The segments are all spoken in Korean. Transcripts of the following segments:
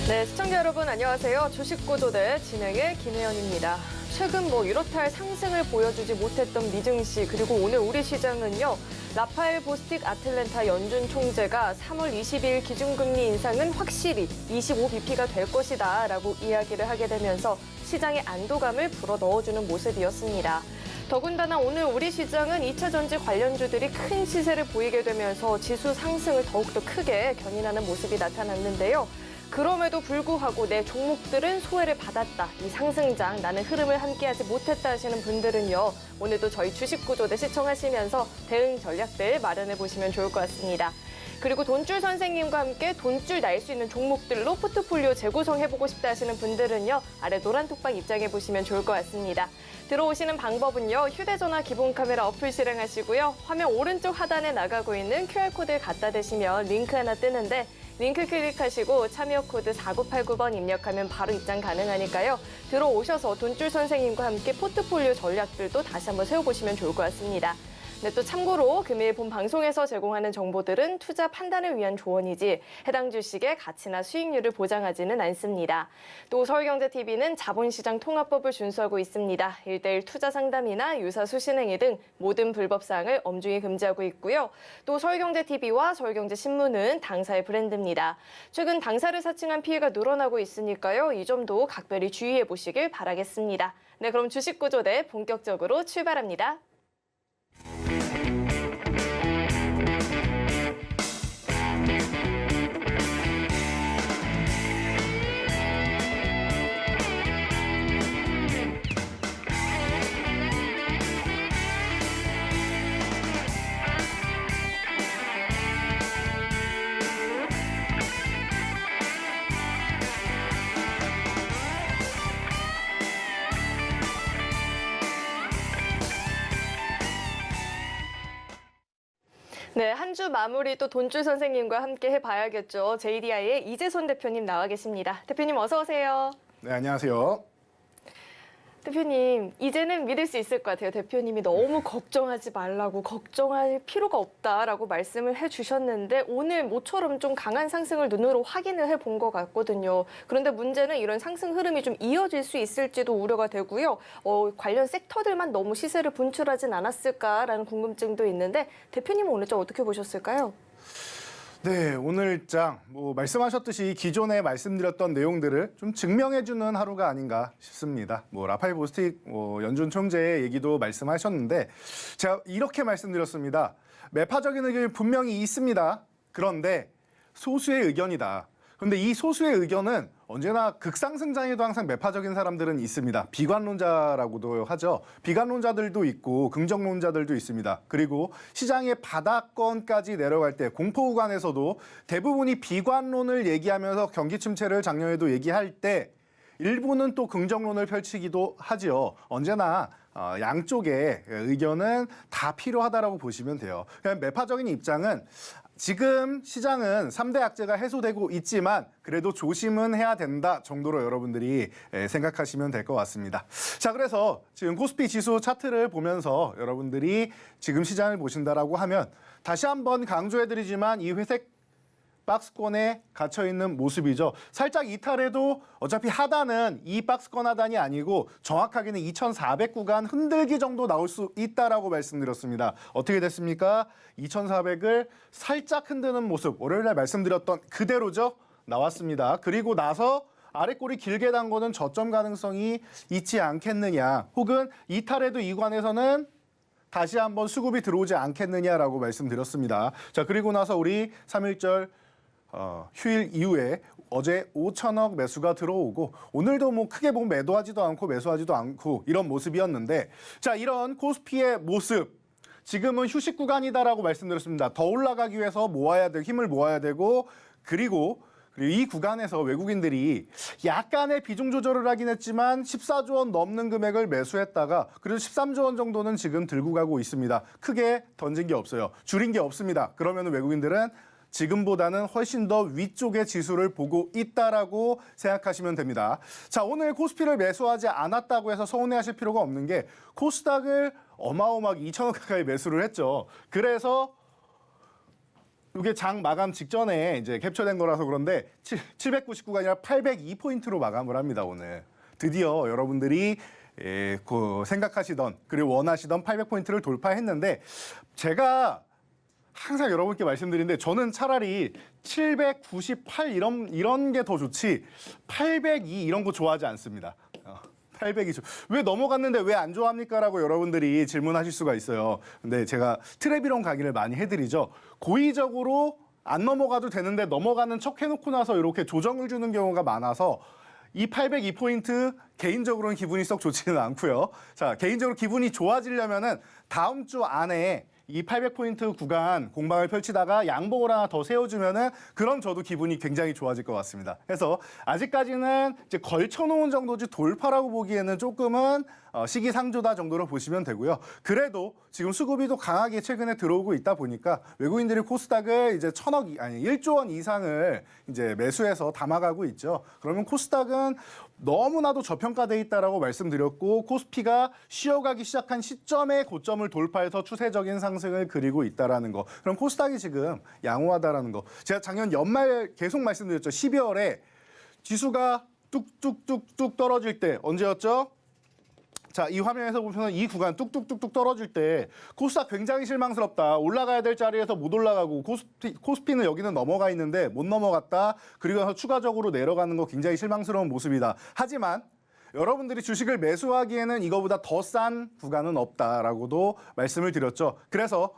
네, 시청자 여러분 안녕하세요. 주식구조대 진행의 김혜연입니다. 최근 이렇다 할 상승을 보여주지 못했던 미증시 그리고 오늘 우리 시장은요. 라파엘 보스틱 아틀랜타 연준 총재가 3월 22일 기준금리 인상은 확실히 25bp가 될 것이다 라고 이야기를 하게 되면서 시장의 안도감을 불어넣어주는 모습이었습니다. 더군다나 오늘 우리 시장은 2차전지 관련주들이 큰 시세를 보이게 되면서 지수 상승을 더욱더 크게 견인하는 모습이 나타났는데요. 그럼에도 불구하고 내 종목들은 소외를 받았다. 이 상승장 나는 흐름을 함께하지 못했다 하시는 분들은요. 오늘도 저희 주식구조대 시청하시면서 대응 전략들 마련해 보시면 좋을 것 같습니다. 그리고 돈줄 선생님과 함께 돈줄 날 수 있는 종목들로 포트폴리오 재구성해보고 싶다 하시는 분들은요. 아래 노란 톡방 입장해 보시면 좋을 것 같습니다. 들어오시는 방법은요. 휴대전화 기본 카메라 어플 실행하시고요. 화면 오른쪽 하단에 나가고 있는 QR코드를 갖다 대시면 링크 하나 뜨는데 링크 클릭하시고 참여 코드 4989번 입력하면 바로 입장 가능하니까요. 들어오셔서 돈줄 선생님과 함께 포트폴리오 전략들도 다시 한번 세워보시면 좋을 것 같습니다. 네, 또 참고로 금일 본 방송에서 제공하는 정보들은 투자 판단을 위한 조언이지 해당 주식의 가치나 수익률을 보장하지는 않습니다. 또 서울경제TV는 자본시장 통합법을 준수하고 있습니다. 1:1 투자 상담이나 유사 수신행위 등 모든 불법 사항을 엄중히 금지하고 있고요. 또 서울경제TV와 서울경제신문은 당사의 브랜드입니다. 최근 당사를 사칭한 피해가 늘어나고 있으니까요. 이 점도 각별히 주의해 보시길 바라겠습니다. 네, 그럼 주식구조대 본격적으로 출발합니다. 네, 한 주 마무리 또 돈줄 선생님과 함께 해봐야겠죠. JDI의 이재손 대표님 나와 계십니다. 대표님 어서 오세요. 네, 안녕하세요. 대표님, 이제는 믿을 수 있을 것 같아요. 대표님이 너무 걱정하지 말라고, 걱정할 필요가 없다라고 말씀을 해주셨는데 오늘 모처럼 좀 강한 상승을 눈으로 확인을 해본 것 같거든요. 그런데 문제는 이런 상승 흐름이 좀 이어질 수 있을지도 우려가 되고요. 관련 섹터들만 너무 시세를 분출하진 않았을까라는 궁금증도 있는데 대표님은 오늘 좀 어떻게 보셨을까요? 네, 오늘장 말씀하셨듯이 기존에 말씀드렸던 내용들을 좀 증명해주는 하루가 아닌가 싶습니다. 라파엘 보스틱 연준 총재의 얘기도 말씀하셨는데 제가 이렇게 말씀드렸습니다. 매파적인 의견이 분명히 있습니다. 그런데 소수의 의견이다. 그런데 이 소수의 의견은 언제나 극상승장에도 항상 매파적인 사람들은 있습니다. 비관론자라고도 하죠. 비관론자들도 있고 긍정론자들도 있습니다. 그리고 시장의 바닥권까지 내려갈 때 공포 구간에서도 대부분이 비관론을 얘기하면서 경기 침체를 작년에도 얘기할 때 일부는 또 긍정론을 펼치기도 하지요. 언제나 양쪽의 의견은 다 필요하다라고 보시면 돼요. 그냥 매파적인 입장은 지금 시장은 3대 악재가 해소되고 있지만 그래도 조심은 해야 된다 정도로 여러분들이 생각하시면 될 것 같습니다. 자, 그래서 지금 코스피 지수 차트를 보면서 여러분들이 지금 시장을 보신다라고 하면 다시 한번 강조해드리지만 이 회색 박스권에 갇혀있는 모습이죠. 살짝 이탈해도 어차피 하단은 이 박스권 하단이 아니고 정확하게는 2400 구간 흔들기 정도 나올 수 있다라고 말씀드렸습니다. 어떻게 됐습니까? 2400을 살짝 흔드는 모습, 월요일날 말씀드렸던 그대로죠. 나왔습니다. 그리고 나서 아래꼬리 길게 단 거는 저점 가능성이 있지 않겠느냐. 혹은 이탈해도 이 관에서는 다시 한번 수급이 들어오지 않겠느냐라고 말씀드렸습니다. 자, 그리고 나서 우리 3.1절 휴일 이후에 어제 5천억 매수가 들어오고 오늘도 크게 보면 매도하지도 않고 매수하지도 않고 이런 모습이었는데 자, 이런 코스피의 모습 지금은 휴식 구간이다라고 말씀드렸습니다. 더 올라가기 위해서 힘을 모아야 되고 그리고 이 구간에서 외국인들이 약간의 비중 조절을 하긴 했지만 14조 원 넘는 금액을 매수했다가 그래도 13조 원 정도는 지금 들고 가고 있습니다. 크게 던진 게 없어요. 줄인 게 없습니다. 그러면 외국인들은 지금보다는 훨씬 더 위쪽의 지수를 보고 있다라고 생각하시면 됩니다. 자, 오늘 코스피를 매수하지 않았다고 해서 서운해하실 필요가 없는 게 코스닥을 어마어마하게 2천억 가까이 매수를 했죠. 그래서 이게 장 마감 직전에 이제 캡처된 거라서 그런데 799가 아니라 802포인트로 마감을 합니다, 오늘. 드디어 여러분들이 생각하시던 그리고 원하시던 800포인트를 돌파했는데 제가 항상 여러분께 말씀드리는데 저는 차라리 798 이런 게 더 좋지 802 이런 거 좋아하지 않습니다. 800이 왜 넘어갔는데 왜 안 좋아합니까? 라고 여러분들이 질문하실 수가 있어요. 근데 제가 트랩이론 강의를 많이 해드리죠. 고의적으로 안 넘어가도 되는데 넘어가는 척 해놓고 나서 이렇게 조정을 주는 경우가 많아서 이 802포인트 개인적으로는 기분이 썩 좋지는 않고요. 자, 개인적으로 기분이 좋아지려면은 다음 주 안에 이 800포인트 구간 공방을 펼치다가 양봉을 하나 더 세워주면은 그럼 저도 기분이 굉장히 좋아질 것 같습니다. 그래서 아직까지는 이제 걸쳐놓은 정도지 돌파라고 보기에는 조금은 시기상조다 정도로 보시면 되고요. 그래도 지금 수급이 또 강하게 최근에 들어오고 있다 보니까 외국인들이 코스닥을 이제 1조 원 이상을 이제 매수해서 담아가고 있죠. 그러면 코스닥은 너무나도 저평가돼 있다라고 말씀드렸고 코스피가 쉬어가기 시작한 시점에 고점을 돌파해서 추세적인 상승을 그리고 있다라는 거. 그럼 코스닥이 지금 양호하다라는 거. 제가 작년 연말 계속 말씀드렸죠. 12월에 지수가 뚝뚝뚝뚝 떨어질 때 언제였죠? 자, 이 화면에서 보면 이 구간 뚝뚝뚝뚝 떨어질 때 코스닥 굉장히 실망스럽다. 올라가야 될 자리에서 못 올라가고 코스피는 여기는 넘어가 있는데 못 넘어갔다. 그리고 추가적으로 내려가는 거 굉장히 실망스러운 모습이다. 하지만 여러분들이 주식을 매수하기에는 이거보다 더 싼 구간은 없다라고도 말씀을 드렸죠. 그래서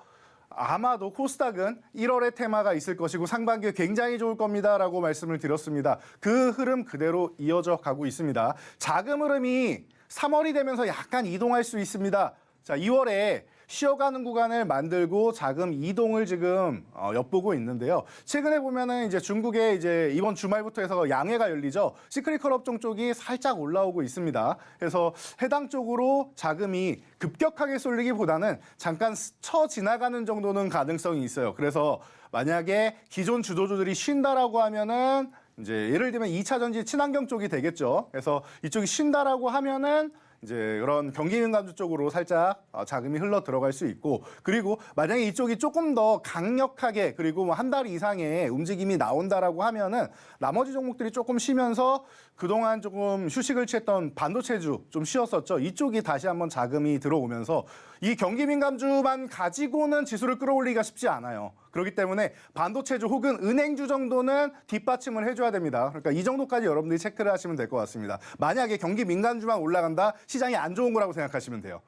아마도 코스닥은 1월에 테마가 있을 것이고 상반기에 굉장히 좋을 겁니다라고 말씀을 드렸습니다. 그 흐름 그대로 이어져 가고 있습니다. 자금 흐름이 3월이 되면서 약간 이동할 수 있습니다. 자, 2월에 쉬어가는 구간을 만들고 자금 이동을 지금 엿보고 있는데요. 최근에 보면은 이제 중국에 이제 이번 주말부터 해서 양회가 열리죠. 시크릿컬 업종 쪽이 살짝 올라오고 있습니다. 그래서 해당 쪽으로 자금이 급격하게 쏠리기보다는 잠깐 스쳐 지나가는 정도는 가능성이 있어요. 그래서 만약에 기존 주도주들이 쉰다라고 하면은 이제 예를 들면 2차 전지 친환경 쪽이 되겠죠. 그래서 이쪽이 쉰다라고 하면은 이제 그런 경기민감주 쪽으로 살짝 자금이 흘러 들어갈 수 있고 그리고 만약에 이쪽이 조금 더 강력하게 그리고 뭐 한 달 이상의 움직임이 나온다라고 하면은 나머지 종목들이 조금 쉬면서 그동안 조금 휴식을 취했던 반도체주 좀 쉬었었죠. 이쪽이 다시 한번 자금이 들어오면서 이 경기민감주만 가지고는 지수를 끌어올리기가 쉽지 않아요. 그렇기 때문에 반도체주 혹은 은행주 정도는 뒷받침을 해줘야 됩니다. 그러니까 이 정도까지 여러분들이 체크를 하시면 될 것 같습니다. 만약에 경기 민감주만 올라간다, 시장이 안 좋은 거라고 생각하시면 돼요.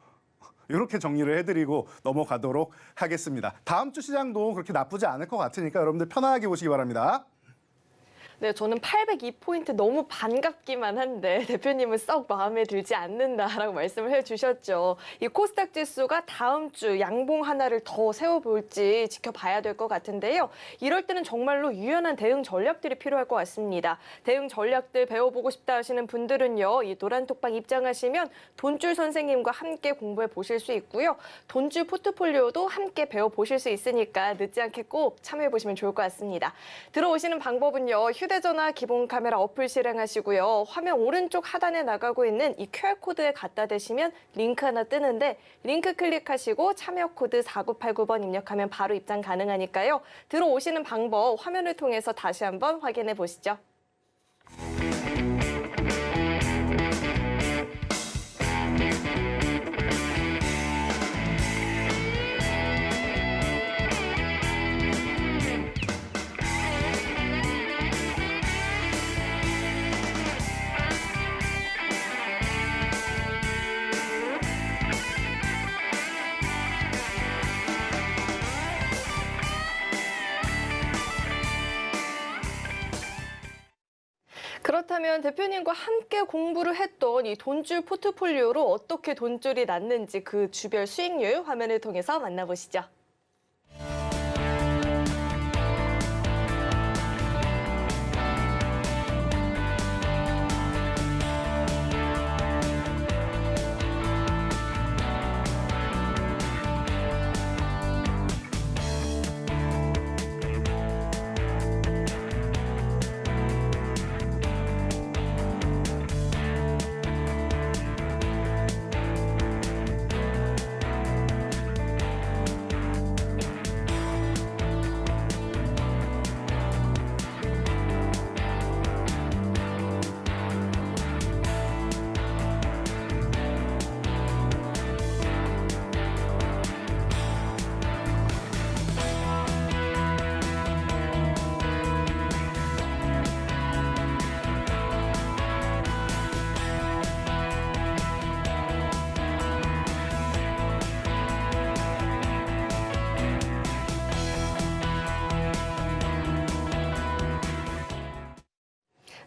이렇게 정리를 해드리고 넘어가도록 하겠습니다. 다음 주 시장도 그렇게 나쁘지 않을 것 같으니까 여러분들 편안하게 보시기 바랍니다. 네, 저는 802포인트 너무 반갑기만 한데 대표님은 썩 마음에 들지 않는다라고 말씀을 해주셨죠. 이 코스닥 지수가 다음 주 양봉 하나를 더 세워볼지 지켜봐야 될 것 같은데요. 이럴 때는 정말로 유연한 대응 전략들이 필요할 것 같습니다. 대응 전략들 배워보고 싶다 하시는 분들은요. 이 노란톡방 입장하시면 돈줄 선생님과 함께 공부해 보실 수 있고요. 돈줄 포트폴리오도 함께 배워보실 수 있으니까 늦지 않게 꼭 참여해 보시면 좋을 것 같습니다. 들어오시는 방법은요. 휴대전화 기본 카메라 어플 실행하시고요. 화면 오른쪽 하단에 나가고 있는 이 QR코드에 갖다 대시면 링크 하나 뜨는데 링크 클릭하시고 참여 코드 4989번 입력하면 바로 입장 가능하니까요. 들어오시는 방법 화면을 통해서 다시 한번 확인해 보시죠. 그렇다면 대표님과 함께 공부를 했던 이 돈줄 포트폴리오로 어떻게 돈줄이 났는지 그 주별 수익률 화면을 통해서 만나보시죠.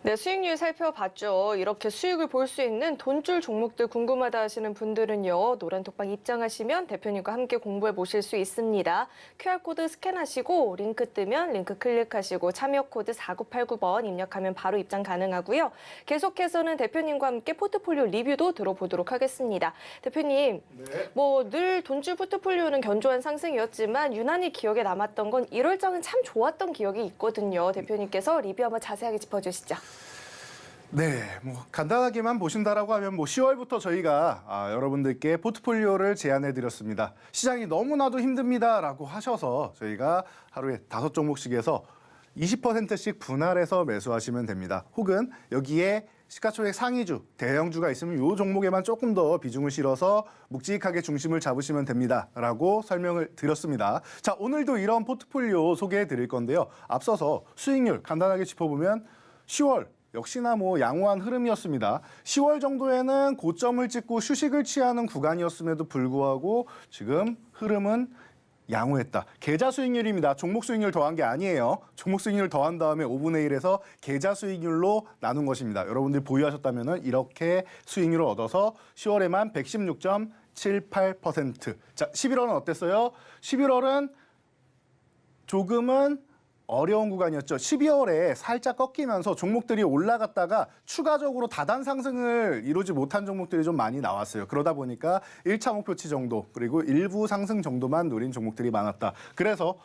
네, 수익률 살펴봤죠. 이렇게 수익을 볼 수 있는 돈줄 종목들 궁금하다 하시는 분들은요. 노란톡방 입장하시면 대표님과 함께 공부해 보실 수 있습니다. QR코드 스캔하시고 링크 뜨면 링크 클릭하시고 참여 코드 4989번 입력하면 바로 입장 가능하고요. 계속해서는 대표님과 함께 포트폴리오 리뷰도 들어보도록 하겠습니다. 대표님, 네. 뭐 늘 돈줄 포트폴리오는 견조한 상승이었지만 유난히 기억에 남았던 건 1월장은 참 좋았던 기억이 있거든요. 대표님께서 리뷰 한번 자세하게 짚어주시죠. 네, 뭐 간단하게만 보신다라고 하면 10월부터 저희가 여러분들께 포트폴리오를 제안해 드렸습니다. 시장이 너무나도 힘듭니다라고 하셔서 저희가 하루에 5종목씩에서 20%씩 분할해서 매수하시면 됩니다. 혹은 여기에 시가총액 상위주, 대형주가 있으면 이 종목에만 조금 더 비중을 실어서 묵직하게 중심을 잡으시면 됩니다라고 설명을 드렸습니다. 자, 오늘도 이런 포트폴리오 소개해 드릴 건데요. 앞서서 수익률 간단하게 짚어보면 10월 역시나 양호한 흐름이었습니다. 10월 정도에는 고점을 찍고 휴식을 취하는 구간이었음에도 불구하고 지금 흐름은 양호했다. 계좌 수익률입니다. 종목 수익률 더한 게 아니에요. 종목 수익률 더한 다음에 5분의 1에서 계좌 수익률로 나눈 것입니다. 여러분들이 보유하셨다면 이렇게 수익률을 얻어서 10월에만 116.78%. 자, 11월은 어땠어요? 11월은 조금은 어려운 구간이었죠. 12월에 살짝 꺾이면서 종목들이 올라갔다가 추가적으로 다단 상승을 이루지 못한 종목들이 좀 많이 나왔어요. 그러다 보니까 1차 목표치 정도 그리고 일부 상승 정도만 노린 종목들이 많았다. 그래서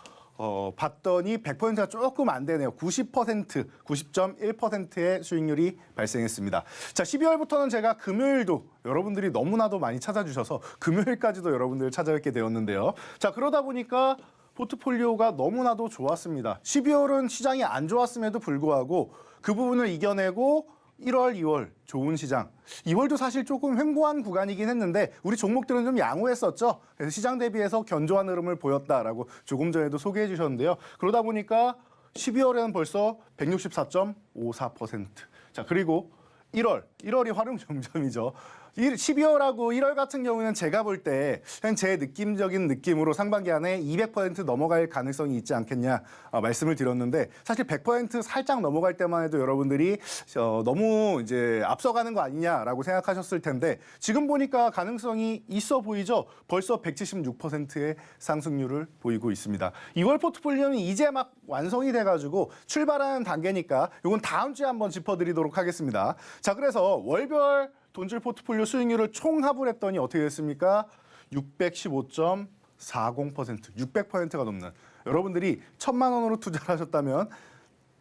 봤더니 100%가 조금 안 되네요. 90%, 90.1%의 수익률이 발생했습니다. 자, 12월부터는 제가 금요일도 여러분들이 너무나도 많이 찾아주셔서 금요일까지도 여러분들을 찾아뵙게 되었는데요. 자, 그러다 보니까 포트폴리오가 너무나도 좋았습니다. 12월은 시장이 안 좋았음에도 불구하고 그 부분을 이겨내고 1월, 2월 좋은 시장. 2월도 사실 조금 횡보한 구간이긴 했는데 우리 종목들은 좀 양호했었죠. 그래서 시장 대비해서 견조한 흐름을 보였다라고 조금 전에도 소개해 주셨는데요. 그러다 보니까 12월에는 벌써 164.54%. 자, 그리고 1월이 활용 정점이죠. 12월하고 1월 같은 경우는 제가 볼 때 그냥 제 느낌적인 느낌으로 상반기 안에 200% 넘어갈 가능성이 있지 않겠냐 말씀을 드렸는데 사실 100% 살짝 넘어갈 때만 해도 여러분들이 너무 이제 앞서가는 거 아니냐라고 생각하셨을 텐데 지금 보니까 가능성이 있어 보이죠. 벌써 176%의 상승률을 보이고 있습니다. 2월 포트폴리오는 이제 막 완성이 돼가지고 출발하는 단계니까 이건 다음 주에 한번 짚어드리도록 하겠습니다. 자, 그래서 월별 돈줄 포트폴리오 수익률을 총합을 했더니 어떻게 됐습니까? 615.40%, 600%가 넘는. 여러분들이 1,000만 원으로 투자를 하셨다면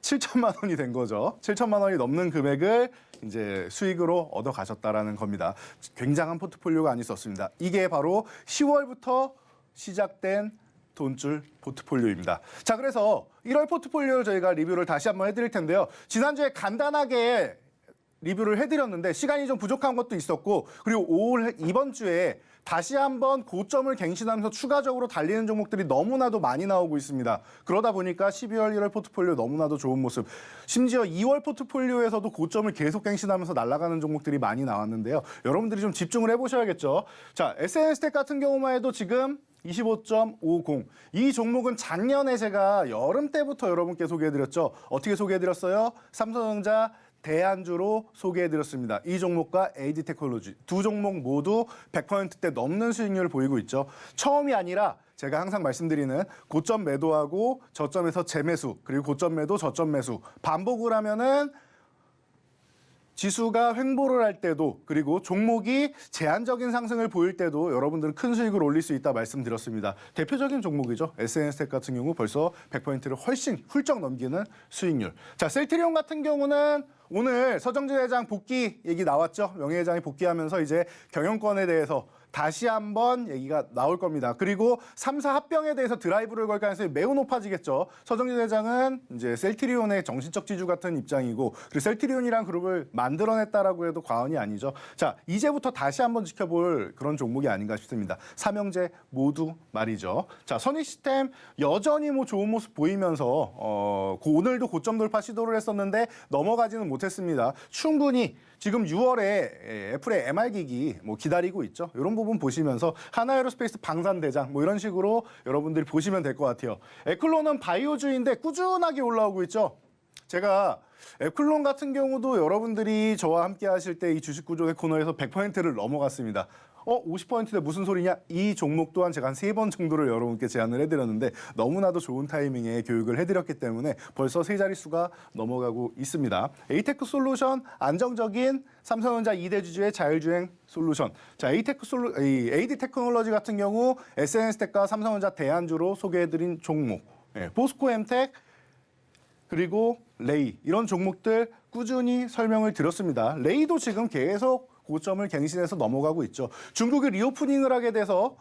7천만 원이 된 거죠. 7천만 원이 넘는 금액을 이제 수익으로 얻어 가셨다라는 겁니다. 굉장한 포트폴리오가 아니었습니다. 이게 바로 10월부터 시작된 돈줄 포트폴리오입니다. 자, 그래서 1월 포트폴리오 저희가 리뷰를 다시 한번 해드릴 텐데요. 지난주에 간단하게 리뷰를 해드렸는데 시간이 좀 부족한 것도 있었고 그리고 이번 주에 다시 한번 고점을 갱신하면서 추가적으로 달리는 종목들이 너무나도 많이 나오고 있습니다. 그러다 보니까 12월, 1월 포트폴리오 너무나도 좋은 모습. 심지어 2월 포트폴리오에서도 고점을 계속 갱신하면서 날아가는 종목들이 많이 나왔는데요. 여러분들이 좀 집중을 해보셔야겠죠. 자, SNS텍 같은 경우만 해도 지금 25.50. 이 종목은 작년에 제가 여름 때부터 여러분께 소개해드렸죠. 어떻게 소개해드렸어요? 삼성전자 대안주로 소개해드렸습니다. 이 종목과 AD테크놀로지 두 종목 모두 100%대 넘는 수익률을 보이고 있죠. 처음이 아니라 제가 항상 말씀드리는 고점 매도하고 저점에서 재매수 그리고 고점 매도 저점 매수 반복을 하면은 지수가 횡보를 할 때도 그리고 종목이 제한적인 상승을 보일 때도 여러분들은 큰 수익을 올릴 수 있다 말씀드렸습니다. 대표적인 종목이죠. SNS텍 같은 경우 벌써 100%를 훨씬 훌쩍 넘기는 수익률. 자, 셀트리온 같은 경우는 오늘 서정진 회장 복귀 얘기 나왔죠. 명예회장이 복귀하면서 이제 경영권에 대해서 다시 한번 얘기가 나올 겁니다. 그리고 3사 합병에 대해서 드라이브를 걸 가능성이 매우 높아지겠죠. 서정진 회장은 이제 셀트리온의 정신적 지주 같은 입장이고 그리고 셀트리온이란 그룹을 만들어냈다라고 해도 과언이 아니죠. 자, 이제부터 다시 한번 지켜볼 그런 종목이 아닌가 싶습니다. 삼형제 모두 말이죠. 자, 선익시스템 여전히 좋은 모습 보이면서 오늘도 고점 돌파 시도를 했었는데 넘어가지는 못했습니다. 충분히 지금 6월에 애플의 MR기기 기다리고 있죠. 이런 부분 보시면서 하나에어로스페이스 방산대장 이런 식으로 여러분들이 보시면 될 것 같아요. 에클론은 바이오주인데 꾸준하게 올라오고 있죠. 제가 에클론 같은 경우도 여러분들이 저와 함께 하실 때 이 주식 구조의 코너에서 100%를 넘어갔습니다. 50%대 무슨 소리냐? 이 종목 또한 제가 한 3번 정도를 여러분께 제안을 해드렸는데 너무나도 좋은 타이밍에 교육을 해드렸기 때문에 벌써 세 자릿수가 넘어가고 있습니다. 에이테크 솔루션 안정적인 삼성전자 2대 주주의 자율주행 솔루션. 자, AD 테크놀로지 같은 경우 SNS텍과 삼성전자 대안주로 소개해드린 종목. 포스코 엠텍 그리고 레이 이런 종목들 꾸준히 설명을 드렸습니다. 레이도 지금 계속 고점을 갱신해서 넘어가고 있죠. 중국이 리오프닝을 하게 돼서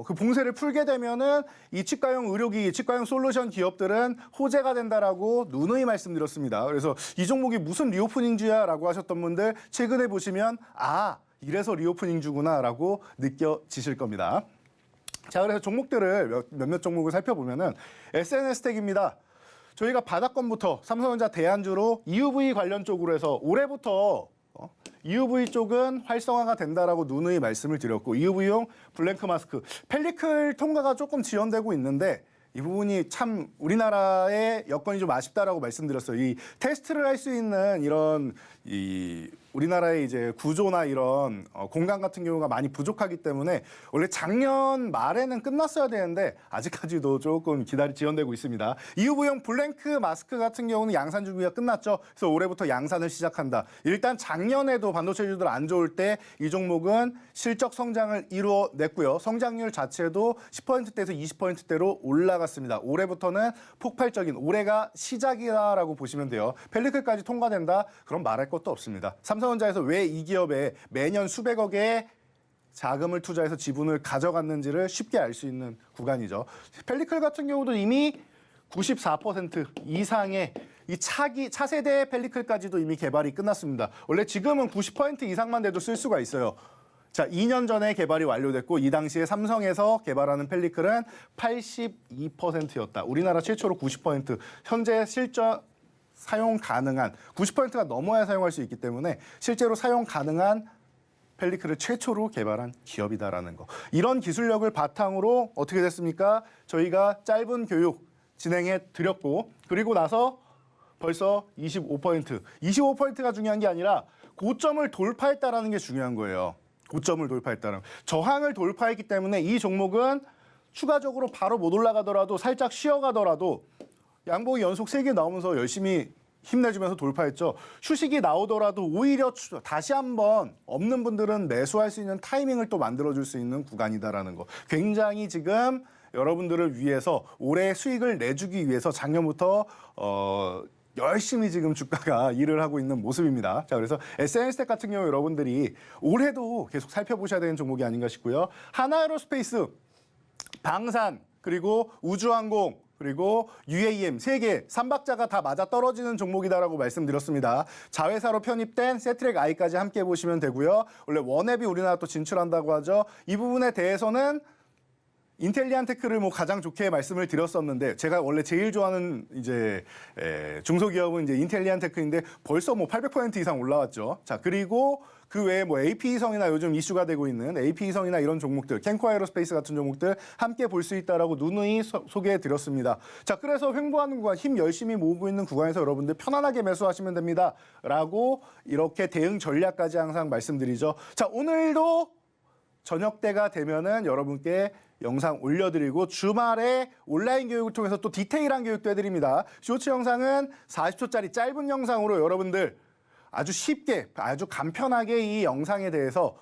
그 봉쇄를 풀게 되면은 이 치과용 의료기기, 치과용 솔루션 기업들은 호재가 된다라고 누누이 말씀드렸습니다. 그래서 이 종목이 무슨 리오프닝주야라고 하셨던 분들 최근에 보시면 이래서 리오프닝주구나라고 느껴지실 겁니다. 자, 그래서 종목들을 몇몇 종목을 살펴보면은 SNS텍입니다. 저희가 바닥권부터 삼성전자 대안주로 EUV 관련 쪽으로 해서 올해부터 EUV 쪽은 활성화가 된다라고 누누이 말씀을 드렸고 EUV용 블랭크 마스크, 펠리클 통과가 조금 지연되고 있는데 이 부분이 참 우리나라의 여건이 좀 아쉽다라고 말씀드렸어요. 이 테스트를 할 수 있는 이런 우리나라의 이제 구조나 이런 공간 같은 경우가 많이 부족하기 때문에 원래 작년 말에는 끝났어야 되는데 아직까지도 조금 지연되고 있습니다. EUV용 블랭크 마스크 같은 경우는 양산 준비가 끝났죠. 그래서 올해부터 양산을 시작한다. 일단 작년에도 반도체주들 안 좋을 때 이 종목은 실적 성장을 이루어냈고요. 성장률 자체도 10%대에서 20%대로 올라갔습니다. 올해부터는 폭발적인 올해가 시작이다라고 보시면 돼요. 펠리클까지 통과된다? 그럼 말할 것도 없습니다. 삼성전자에서 왜 이 기업에 매년 수백억의 자금을 투자해서 지분을 가져갔는지를 쉽게 알 수 있는 구간이죠. 펠리클 같은 경우도 이미 94% 이상의 이 차세대 펠리클까지도 이미 개발이 끝났습니다. 원래 지금은 90% 이상만 돼도 쓸 수가 있어요. 자, 2년 전에 개발이 완료됐고 이 당시에 삼성에서 개발하는 펠리클은 82%였다. 우리나라 최초로 90%. 현재 실전 사용 가능한 90%가 넘어야 사용할 수 있기 때문에 실제로 사용 가능한 펠리클을 최초로 개발한 기업이다라는 거. 이런 기술력을 바탕으로 어떻게 됐습니까? 저희가 짧은 교육 진행해 드렸고 그리고 나서 벌써 25%. 25%가 중요한 게 아니라 고점을 돌파했다라는 게 중요한 거예요. 고점을 돌파했다는. 저항을 돌파했기 때문에 이 종목은 추가적으로 바로 못 올라가더라도 살짝 쉬어가더라도 양봉이 연속 3개 나오면서 열심히 힘내주면서 돌파했죠. 휴식이 나오더라도 오히려 다시 한번 없는 분들은 매수할 수 있는 타이밍을 또 만들어줄 수 있는 구간이다라는 거. 굉장히 지금 여러분들을 위해서 올해 수익을 내주기 위해서 작년부터 열심히 지금 주가가 일을 하고 있는 모습입니다. 자, 그래서 SNS텍 같은 경우 여러분들이 올해도 계속 살펴보셔야 되는 종목이 아닌가 싶고요. 하나에로스페이스, 방산, 그리고 우주항공, 그리고 UAM 3개, 3박자가 다 맞아 떨어지는 종목이다라고 말씀드렸습니다. 자회사로 편입된 세트랙 I까지 함께 보시면 되고요. 원래 원앱이 우리나라 또 진출한다고 하죠. 이 부분에 대해서는 인텔리안테크를 가장 좋게 말씀을 드렸었는데 제가 원래 제일 좋아하는 이제 중소기업은 이제 인텔리안테크인데 벌써 800% 이상 올라왔죠. 자, 그리고 그 외에 AP성이나 요즘 이슈가 되고 있는 AP성이나 이런 종목들, 캔코 에어로스페이스 같은 종목들 함께 볼 수 있다라고 누누이 소개해 드렸습니다. 자, 그래서 횡보하는 구간, 힘 열심히 모으고 있는 구간에서 여러분들 편안하게 매수하시면 됩니다.라고 이렇게 대응 전략까지 항상 말씀드리죠. 자, 오늘도 저녁 때가 되면은 여러분께 영상 올려드리고 주말에 온라인 교육을 통해서 또 디테일한 교육도 해드립니다. 쇼츠 영상은 40초짜리 짧은 영상으로 여러분들 아주 쉽게, 아주 간편하게 이 영상에 대해서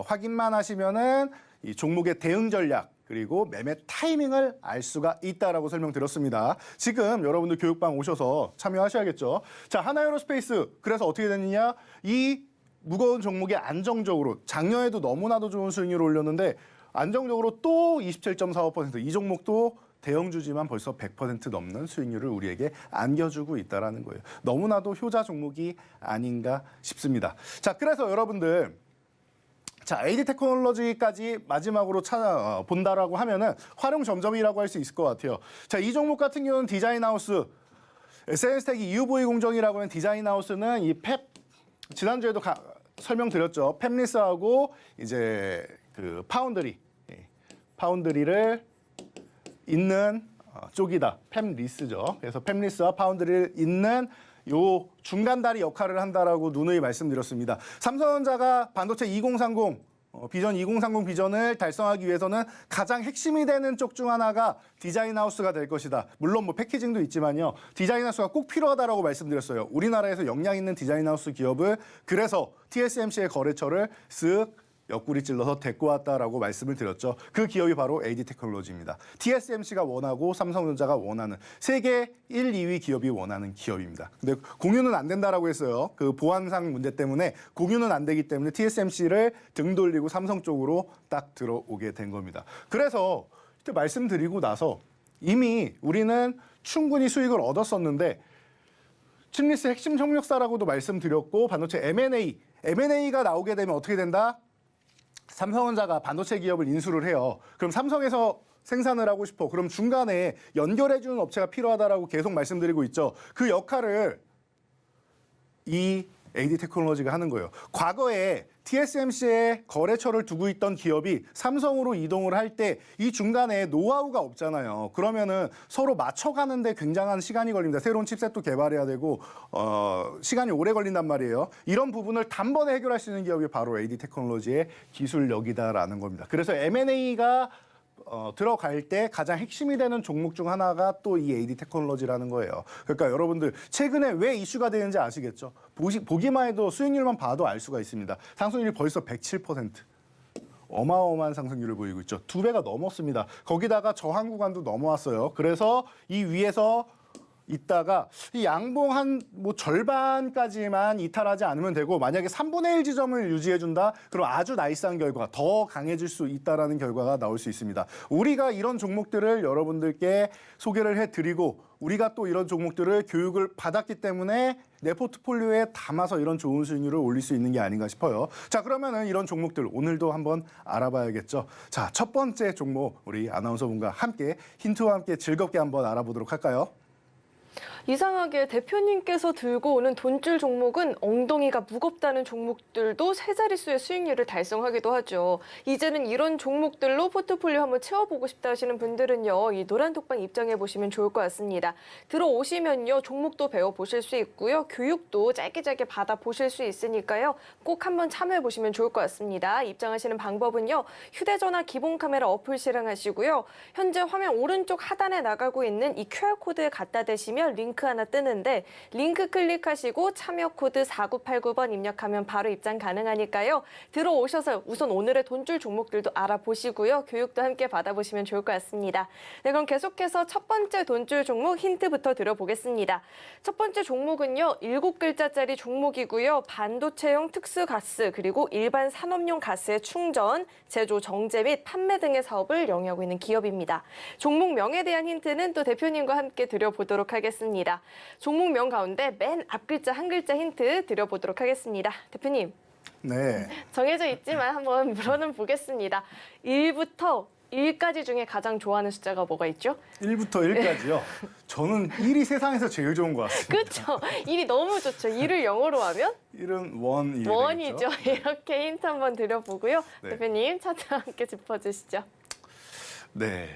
확인만 하시면은 이 종목의 대응 전략 그리고 매매 타이밍을 알 수가 있다라고 설명드렸습니다. 지금 여러분들 교육방 오셔서 참여하셔야겠죠. 자, 하나에어로스페이스 그래서 어떻게 됐느냐? 이 무거운 종목이 안정적으로 작년에도 너무나도 좋은 수익률을 올렸는데 안정적으로 또 27.45%. 이 종목도 대형주지만 벌써 100% 넘는 수익률을 우리에게 안겨주고 있다는 거예요. 너무나도 효자 종목이 아닌가 싶습니다. 자, 그래서 여러분들 자, AD 테크놀로지까지 마지막으로 본다라고 하면은 활용 점점이라고 할 수 있을 것 같아요. 자, 이 종목 같은 경우는 디자인하우스, SNS텍이 EUV 공정이라고 하는 디자인하우스는 이 펩, 지난주에도 설명드렸죠. 펩리스하고 이제 그 파운드리를 잇는 쪽이다. 펩리스죠. 그래서 펩리스와 파운드리를 잇는 요 중간다리 역할을 한다라고 누누이 말씀드렸습니다. 삼성전자가 반도체 2030 비전 2030 비전을 달성하기 위해서는 가장 핵심이 되는 쪽 중 하나가 디자인 하우스가 될 것이다. 물론 뭐 패키징도 있지만요. 디자인 하우스가 꼭 필요하다라고 말씀드렸어요. 우리나라에서 역량 있는 디자인 하우스 기업을 그래서 TSMC의 거래처를 쓱 옆구리 찔러서 데리고 왔다라고 말씀을 드렸죠. 그 기업이 바로 AD 테크놀로지입니다. TSMC가 원하고 삼성전자가 원하는 세계 1, 2위 기업이 원하는 기업입니다. 근데 공유는 안 된다라고 했어요. 그 보안상 문제 때문에 공유는 안 되기 때문에 TSMC를 등 돌리고 삼성 쪽으로 딱 들어오게 된 겁니다. 그래서 그때 말씀드리고 나서 이미 우리는 충분히 수익을 얻었었는데 칩리스 핵심 협력사라고도 말씀드렸고 반도체 M&A가 나오게 되면 어떻게 된다? 삼성전자가 반도체 기업을 인수를 해요. 그럼 삼성에서 생산을 하고 싶어. 그럼 중간에 연결해주는 업체가 필요하다라고 계속 말씀드리고 있죠. 그 역할을 이 AD 테크놀로지가 하는 거예요. 과거에 TSMC에 거래처를 두고 있던 기업이 삼성으로 이동을 할 때 이 중간에 노하우가 없잖아요. 그러면은 서로 맞춰가는데 굉장한 시간이 걸립니다. 새로운 칩셋도 개발해야 되고 시간이 오래 걸린단 말이에요. 이런 부분을 단번에 해결할 수 있는 기업이 바로 AD 테크놀로지의 기술력이다라는 겁니다. 그래서 M&A가 들어갈 때 가장 핵심이 되는 종목 중 하나가 또 이 AD 테크놀로지라는 거예요. 그러니까 여러분들 최근에 왜 이슈가 되는지 아시겠죠? 보기만 해도 수익률만 봐도 알 수가 있습니다. 상승률이 벌써 107%. 어마어마한 상승률을 보이고 있죠. 2배가 넘었습니다. 거기다가 저항 구간도 넘어왔어요. 그래서 이 위에서 있다가 이 양봉 한 뭐 절반까지만 이탈하지 않으면 되고 만약에 3분의 1 지점을 유지해준다? 그럼 아주 나이스한 결과, 더 강해질 수 있다라는 결과가 나올 수 있습니다. 우리가 이런 종목들을 여러분들께 소개를 해드리고 우리가 또 이런 종목들을 교육을 받았기 때문에 내 포트폴리오에 담아서 이런 좋은 수익률을 올릴 수 있는 게 아닌가 싶어요. 자, 그러면은 이런 종목들 오늘도 한번 알아봐야겠죠. 자, 첫 번째 종목 우리 아나운서분과 함께 힌트와 함께 즐겁게 한번 알아보도록 할까요? 이상하게 대표님께서 들고 오는 돈줄 종목은 엉덩이가 무겁다는 종목들도 세 자릿수의 수익률을 달성하기도 하죠. 이제는 이런 종목들로 포트폴리오 한번 채워보고 싶다 하시는 분들은요. 이 노란 톡방 입장해 보시면 좋을 것 같습니다. 들어오시면요. 종목도 배워보실 수 있고요. 교육도 짧게 받아보실 수 있으니까요. 꼭 한번 참여해 보시면 좋을 것 같습니다. 입장하시는 방법은요. 휴대전화 기본 카메라 어플 실행하시고요. 현재 화면 오른쪽 하단에 나가고 있는 이 QR코드에 갖다 대시면 링크 하나 뜨는데 링크 클릭하시고 참여 코드 4989번 입력하면 바로 입장 가능하니까요. 들어오셔서 우선 오늘의 돈줄 종목들도 알아보시고요. 교육도 함께 받아보시면 좋을 것 같습니다. 네, 그럼 계속해서 첫 번째 돈줄 종목 힌트부터 드려보겠습니다. 첫 번째 종목은요. 7글자짜리 종목이고요. 반도체용 특수가스 그리고 일반 산업용 가스의 충전, 제조, 정제 및 판매 등의 사업을 영위하고 있는 기업입니다. 종목명에 대한 힌트는 또 대표님과 함께 드려보도록 하겠습니다. 종목명 가운데 맨 앞 글자 한 글자 힌트 드려보도록 하겠습니다. 대표님. 네. 정해져 있지만 한번 물어는 보겠습니다. 1부터 1까지 중에 가장 좋아하는 숫자가 뭐가 있죠? 1부터 1까지요? 저는 1이 세상에서 제일 좋은 것 같습니다. 그렇죠. 1이 너무 좋죠. 1을 영어로 하면? 1은 원이 원이죠. 이렇게 힌트 한번 드려보고요. 네. 대표님 차트와 함께 짚어주시죠. 네.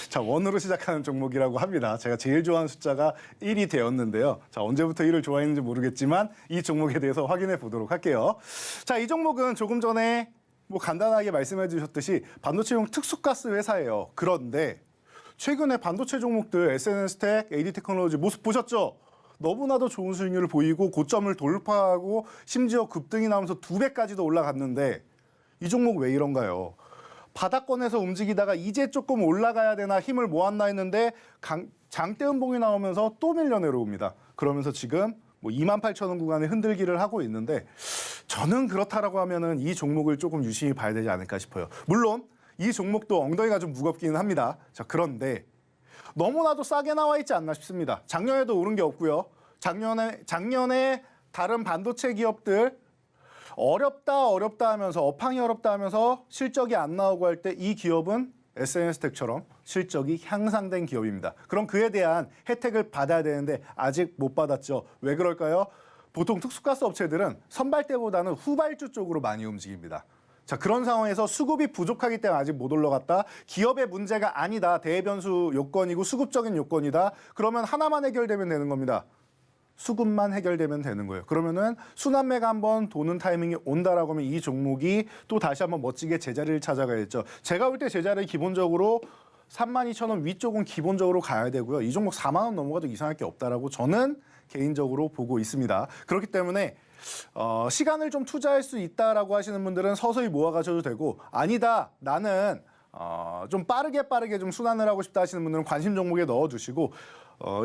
자, 원으로 시작하는 종목이라고 합니다. 제가 제일 좋아하는 숫자가 1이 되었는데요. 자, 언제부터 1을 좋아했는지 모르겠지만 이 종목에 대해서 확인해 보도록 할게요. 자, 이 종목은 조금 전에 뭐 간단하게 말씀해 주셨듯이 반도체용 특수가스 회사예요. 그런데 최근에 반도체 종목들 SNS텍, AD 테크놀로지 모습 보셨죠? 너무나도 좋은 수익률을 보이고 고점을 돌파하고 심지어 급등이 나오면서 2배까지도 올라갔는데 이 종목 왜 이런가요? 바닥권에서 움직이다가 이제 조금 올라가야 되나 힘을 모았나 했는데 장대음봉이 나오면서 또 밀려 내려옵니다. 그러면서 지금 뭐 28,000원 구간에 흔들기를 하고 있는데 저는 그렇다라고 하면은 이 종목을 조금 유심히 봐야 되지 않을까 싶어요. 물론 이 종목도 엉덩이가 좀 무겁기는 합니다. 자, 그런데 너무나도 싸게 나와 있지 않나 싶습니다. 작년에도 오른 게 없고요. 작년에 다른 반도체 기업들 어렵다 하면서 업황이 어렵다 하면서 실적이 안 나오고 할 때 이 기업은 SNS텍처럼 실적이 향상된 기업입니다. 그럼 그에 대한 혜택을 받아야 되는데 아직 못 받았죠. 왜 그럴까요? 보통 특수가스 업체들은 선발대보다는 후발주 쪽으로 많이 움직입니다. 자, 그런 상황에서 수급이 부족하기 때문에 아직 못 올라갔다. 기업의 문제가 아니다. 대변수 요건이고 수급적인 요건이다. 그러면 하나만 해결되면 되는 겁니다. 수급만 해결되면 되는 거예요. 그러면은 순환매가 한번 도는 타이밍이 온다라고 하면 이 종목이 또 다시 한번 멋지게 제자리를 찾아가야겠죠. 제가 볼 때 제자리 기본적으로 32,000원 위쪽은 기본적으로 가야 되고요. 이 종목 4만 원 넘어가도 이상할 게 없다라고 저는 개인적으로 보고 있습니다. 그렇기 때문에 시간을 좀 투자할 수 있다라고 하시는 분들은 서서히 모아가셔도 되고, 아니다 나는 좀 빠르게 좀 순환을 하고 싶다 하시는 분들은 관심 종목에 넣어두시고,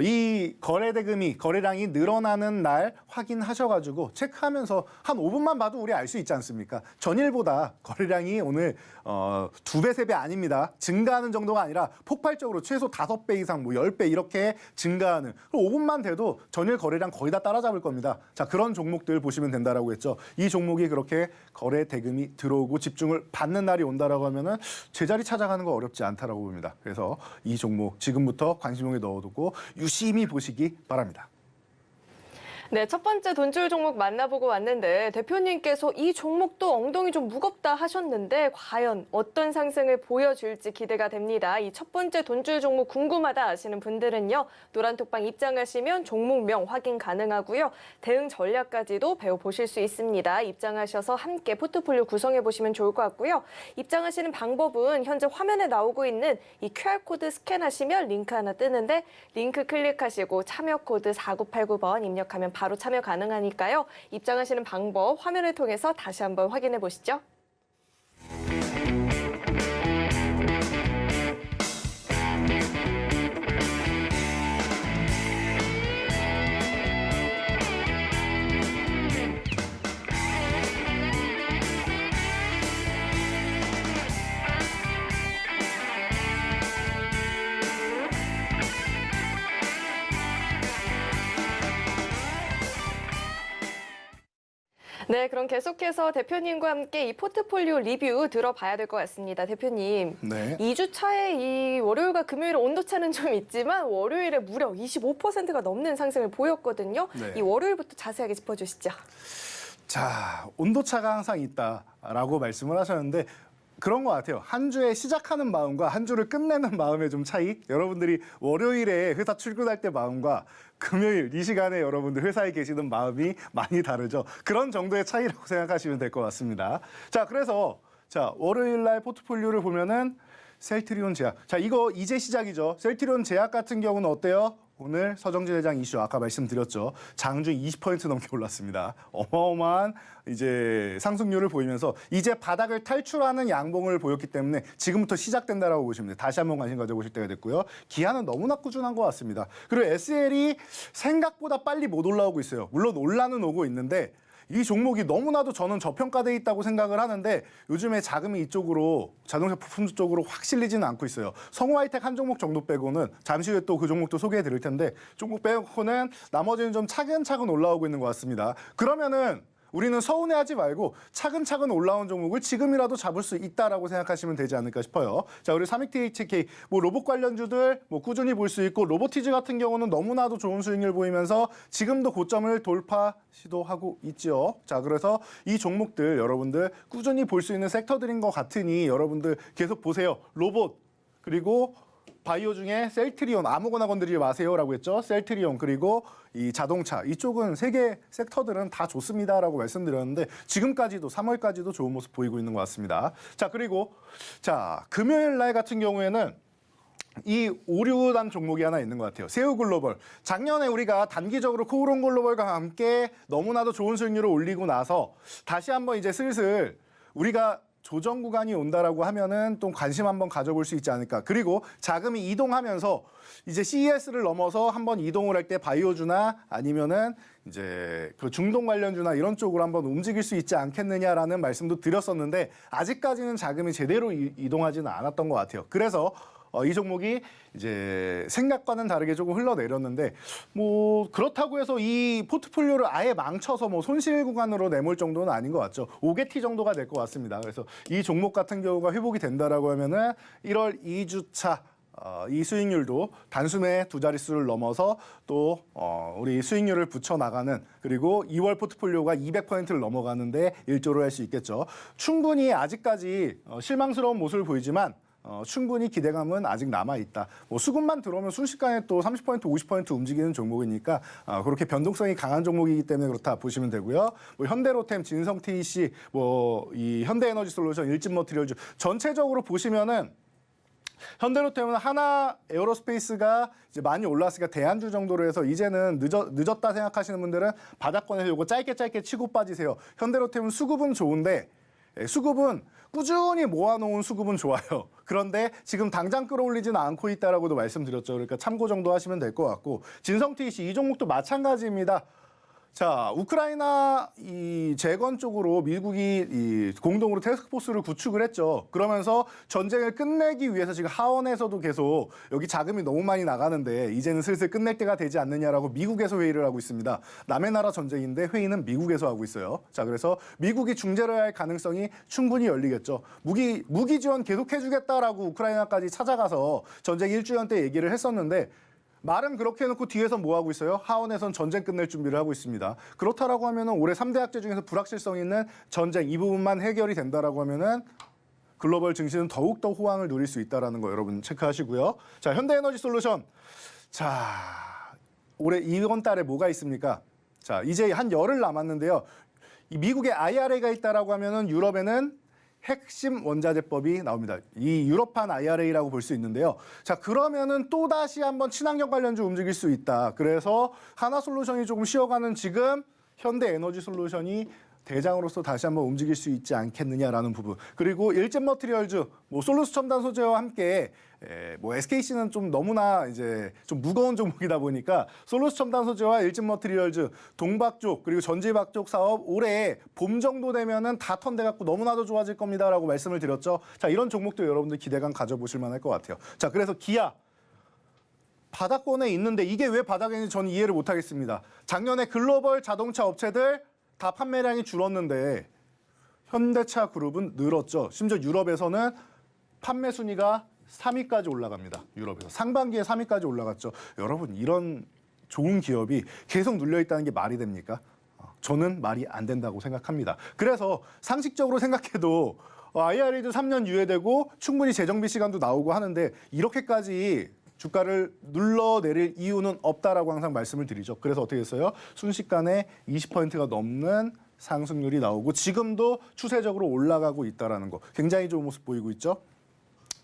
이 거래량이 늘어나는 날 확인하셔가지고 체크하면서 한 5분만 봐도 우리 알 수 있지 않습니까? 전일보다 거래량이 오늘 2배, 3배 아닙니다. 증가하는 정도가 아니라 폭발적으로 최소 5배 이상, 뭐 10배 이렇게 증가하는. 5분만 돼도 전일 거래량 거의 다 따라잡을 겁니다. 자, 그런 종목들 보시면 된다라고 했죠. 이 종목이 그렇게 거래 대금이 들어오고 집중을 받는 날이 온다라고 하면은 제자리 찾아가는 거 어렵지 않다라고 봅니다. 그래서 이 종목 지금부터 관심용에 넣어두고 유심히 보시기 바랍니다. 네, 첫 번째 돈줄 종목 만나보고 왔는데 대표님께서 이 종목도 엉덩이 좀 무겁다 하셨는데 과연 어떤 상승을 보여줄지 기대가 됩니다. 이 첫 번째 돈줄 종목 궁금하다 하시는 분들은요. 노란톡방 입장하시면 종목명 확인 가능하고요. 대응 전략까지도 배워보실 수 있습니다. 입장하셔서 함께 포트폴리오 구성해보시면 좋을 것 같고요. 입장하시는 방법은 현재 화면에 나오고 있는 이 QR코드 스캔하시면 링크 하나 뜨는데 링크 클릭하시고 참여 코드 4989번 입력하면 바로 참여 가능하니까요. 입장하시는 방법 화면을 통해서 다시 한번 확인해 보시죠. 네, 그럼 계속해서 대표님과 함께 이 포트폴리오 리뷰 들어봐야 될 것 같습니다. 대표님, 네. 2주 차에 이 월요일과 금요일에 온도차는 좀 있지만 월요일에 무려 25%가 넘는 상승을 보였거든요. 네. 이 월요일부터 자세하게 짚어주시죠. 자, 온도차가 항상 있다라고 말씀을 하셨는데 그런 것 같아요. 한 주에 시작하는 마음과 한 주를 끝내는 마음의 좀 차이. 여러분들이 월요일에 회사 출근할 때 마음과 금요일 이 시간에 여러분들 회사에 계시는 마음이 많이 다르죠. 그런 정도의 차이라고 생각하시면 될 것 같습니다. 자, 그래서 월요일 날 포트폴리오를 보면은 셀트리온 제약. 자, 이거 이제 시작이죠. 셀트리온 제약 같은 경우는 어때요? 오늘 서정진 회장 이슈 아까 말씀드렸죠. 장중 20% 넘게 올랐습니다. 어마어마한 이제 상승률을 보이면서 이제 바닥을 탈출하는 양봉을 보였기 때문에 지금부터 시작된다라고 보시면 돼요. 다시 한번 관심 가져보실 때가 됐고요. 기아는 너무나 꾸준한 것 같습니다. 그리고 SL이 생각보다 빨리 못 올라오고 있어요. 물론 올라는 오고 있는데 이 종목이 너무나도 저는 저평가돼 있다고 생각을 하는데 요즘에 자금이 이쪽으로 자동차 부품주 쪽으로 확 실리지는 않고 있어요. 성우 하이텍 한 종목 정도 빼고는 잠시 후에 또 그 종목도 소개해 드릴 텐데 종목 빼고는 나머지는 좀 차근차근 올라오고 있는 것 같습니다. 그러면은 우리는 서운해하지 말고 차근차근 올라온 종목을 지금이라도 잡을 수 있다라고 생각하시면 되지 않을까 싶어요. 자, 우리 삼익THK 로봇 관련주들 꾸준히 볼 수 있고 로보티즈 같은 경우는 너무나도 좋은 수익률 보이면서 지금도 고점을 돌파 시도하고 있죠. 자, 그래서 이 종목들 여러분들 꾸준히 볼 수 있는 섹터들인 것 같으니 여러분들 계속 보세요. 로봇 그리고 바이오 중에 셀트리온 아무거나 건드리지 마세요라고 했죠. 셀트리온 그리고 이 자동차 이쪽은 세 개 섹터들은 다 좋습니다라고 말씀드렸는데 지금까지도 3월까지도 좋은 모습 보이고 있는 것 같습니다. 자, 그리고 금요일 날 같은 경우에는 이 오류단 종목이 하나 있는 것 같아요. 세우글로벌. 작년에 우리가 단기적으로 코오롱글로벌과 함께 너무나도 좋은 수익률을 올리고 나서 다시 한번 이제 슬슬 우리가 조정 구간이 온다라고 하면은 또 관심 한번 가져볼 수 있지 않을까. 그리고 자금이 이동하면서 이제 CES를 넘어서 한번 이동을 할 때 바이오주나 아니면은 이제 그 중동 관련주나 이런 쪽으로 한번 움직일 수 있지 않겠느냐라는 말씀도 드렸었는데 아직까지는 자금이 제대로 이동하지는 않았던 것 같아요. 그래서 이 종목이 이제 생각과는 다르게 조금 흘러내렸는데 그렇다고 해서 이 포트폴리오를 아예 망쳐서 손실 구간으로 내몰 정도는 아닌 것 같죠. 5개T 정도가 될 것 같습니다. 그래서 이 종목 같은 경우가 회복이 된다라고 하면은 1월 2주차 이 수익률도 단숨에 두 자릿수를 넘어서 또 우리 수익률을 붙여나가는 그리고 2월 포트폴리오가 200%를 넘어가는데 일조를 할 수 있겠죠. 충분히 아직까지 실망스러운 모습을 보이지만 충분히 기대감은 아직 남아있다. 뭐 수급만 들어오면 순식간에 또 30%, 50% 움직이는 종목이니까 그렇게 변동성이 강한 종목이기 때문에 그렇다 보시면 되고요. 뭐 현대로템, 진성TEC, 뭐 이 현대에너지솔루션, 일진머티리얼즈 전체적으로 보시면은 현대로템은 하나 에어로스페이스가 이제 많이 올랐으니까 대안주 정도로 해서 이제는 늦었다 생각하시는 분들은 바닥권에서 요거 짧게 치고 빠지세요. 현대로템은 수급은 좋은데 수급은 꾸준히 모아놓은 수급은 좋아요. 그런데 지금 당장 끌어올리지는 않고 있다라고도 말씀드렸죠. 그러니까 참고 정도 하시면 될 것 같고 진성TEC 이 종목도 마찬가지입니다. 자, 우크라이나 이 재건 쪽으로 미국이 이 공동으로 태스크포스를 구축을 했죠. 그러면서 전쟁을 끝내기 위해서 지금 하원에서도 계속 여기 자금이 너무 많이 나가는데 이제는 슬슬 끝낼 때가 되지 않느냐라고 미국에서 회의를 하고 있습니다. 남의 나라 전쟁인데 회의는 미국에서 하고 있어요. 자, 그래서 미국이 중재를 할 가능성이 충분히 열리겠죠. 무기 지원 계속해주겠다라고 우크라이나까지 찾아가서 전쟁 1주년 때 얘기를 했었는데 말은 그렇게 해놓고 뒤에서 뭐 하고 있어요? 하원에선 전쟁 끝낼 준비를 하고 있습니다. 그렇다라고 하면은 올해 3대 악재 중에서 불확실성 있는 전쟁 이 부분만 해결이 된다라고 하면은 글로벌 증시는 더욱더 호황을 누릴 수 있다라는 거 여러분 체크하시고요. 자, 현대에너지솔루션. 자, 올해 이번 달에 뭐가 있습니까? 자, 이제 한 열흘 남았는데요. 이 미국에 IRA가 있다라고 하면은 유럽에는 핵심 원자재법이 나옵니다. 이 유럽판 IRA라고 볼 수 있는데요. 자, 그러면은 또 다시 한번 친환경 관련주 움직일 수 있다. 그래서 하나솔루션이 조금 쉬어가는 지금 현대에너지솔루션이 대장으로서 다시 한번 움직일 수 있지 않겠느냐라는 부분. 그리고 일젠머티리얼즈, 뭐 솔루스 첨단 소재와 함께 뭐 SKC는 좀 너무나 이제 좀 무거운 종목이다 보니까 솔루스 첨단 소재와 일진머티리얼즈, 동박 쪽 그리고 전지박 쪽 사업 올해 봄 정도 되면은 다 턴돼 갖고 너무나도 좋아질 겁니다라고 말씀을 드렸죠. 자, 이런 종목도 여러분들 기대감 가져보실 만할 것 같아요. 자, 그래서 기아 바닥권에 있는데 이게 왜 바닥에 있는지 저는 이해를 못 하겠습니다. 작년에 글로벌 자동차 업체들 다 판매량이 줄었는데 현대차 그룹은 늘었죠. 심지어 유럽에서는 판매 순위가 3위까지 올라갑니다. 유럽에서 상반기에 3위까지 올라갔죠. 여러분 이런 좋은 기업이 계속 눌려 있다는 게 말이 됩니까? 저는 말이 안 된다고 생각합니다. 그래서 상식적으로 생각해도 IRA도 3년 유예되고 충분히 재정비 시간도 나오고 하는데 이렇게까지 주가를 눌러내릴 이유는 없다라고 항상 말씀을 드리죠. 그래서 어떻게 했어요? 순식간에 20%가 넘는 상승률이 나오고 지금도 추세적으로 올라가고 있다는 거 굉장히 좋은 모습 보이고 있죠.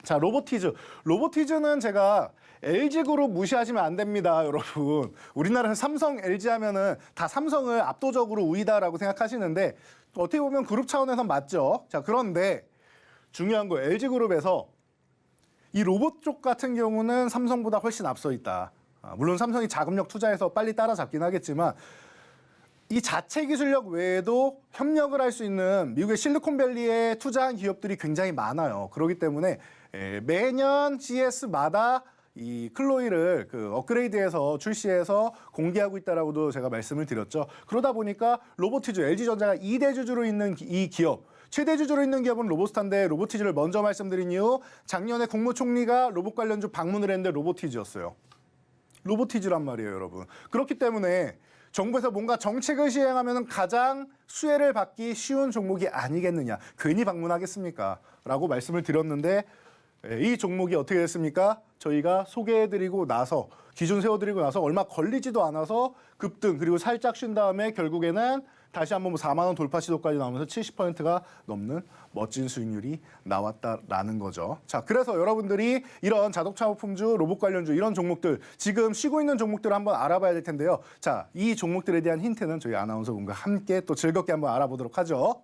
자, 로보티즈. 로보티즈는 제가 LG그룹 무시하시면 안 됩니다, 여러분. 우리나라에서 삼성, LG 하면은 다 삼성을 압도적으로 우위다라고 생각하시는데 어떻게 보면 그룹 차원에서 맞죠. 자, 그런데 중요한 거 LG그룹에서 이 로봇 쪽 같은 경우는 삼성보다 훨씬 앞서 있다. 물론 삼성이 자금력 투자해서 빨리 따라잡긴 하겠지만 이 자체 기술력 외에도 협력을 할 수 있는 미국의 실리콘밸리에 투자한 기업들이 굉장히 많아요. 그렇기 때문에 매년 CES마다 이 클로이를 그 업그레이드해서 출시해서 공개하고 있다라고도 제가 말씀을 드렸죠. 그러다 보니까 로보티즈, LG전자가 2대 주주로 있는 이 기업, 최대 주주로 있는 기업은 로보스타인데 로보티즈를 먼저 말씀드린 이유 작년에 국무총리가 로봇 관련주 방문을 했는데 로보티즈였어요. 로보티즈란 말이에요, 여러분. 그렇기 때문에 정부에서 뭔가 정책을 시행하면 가장 수혜를 받기 쉬운 종목이 아니겠느냐. 괜히 방문하겠습니까? 라고 말씀을 드렸는데 이 종목이 어떻게 됐습니까? 저희가 소개해드리고 나서 기준 세워드리고 나서 얼마 걸리지도 않아서 급등 그리고 살짝 쉰 다음에 결국에는 다시 한번 4만 원 돌파 시도까지 나오면서 70%가 넘는 멋진 수익률이 나왔다라는 거죠. 자, 그래서 여러분들이 이런 자동차 부품주, 로봇 관련주 이런 종목들 지금 쉬고 있는 종목들을 한번 알아봐야 될 텐데요. 자, 이 종목들에 대한 힌트는 저희 아나운서분과 함께 또 즐겁게 한번 알아보도록 하죠.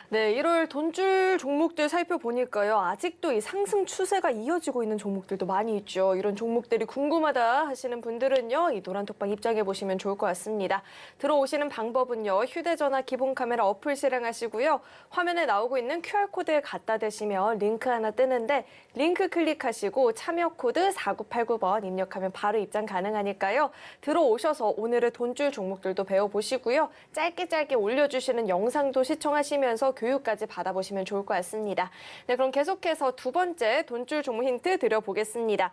네, 1월 돈줄 종목들 살펴보니까요. 아직도 이 상승 추세가 이어지고 있는 종목들도 많이 있죠. 이런 종목들이 궁금하다 하시는 분들은요. 이 노란톡방 입장해 보시면 좋을 것 같습니다. 들어오시는 방법은요. 휴대전화 기본 카메라 어플 실행하시고요. 화면에 나오고 있는 QR코드에 갖다 대시면 링크 하나 뜨는데 링크 클릭하시고 참여 코드 4989번 입력하면 바로 입장 가능하니까요. 들어오셔서 오늘의 돈줄 종목들도 배워보시고요. 짧게 올려주시는 영상도 시청하시면서 교육까지 받아보시면 좋을 것 같습니다. 네, 그럼 계속해서 두 번째 돈줄 종목 힌트 드려보겠습니다.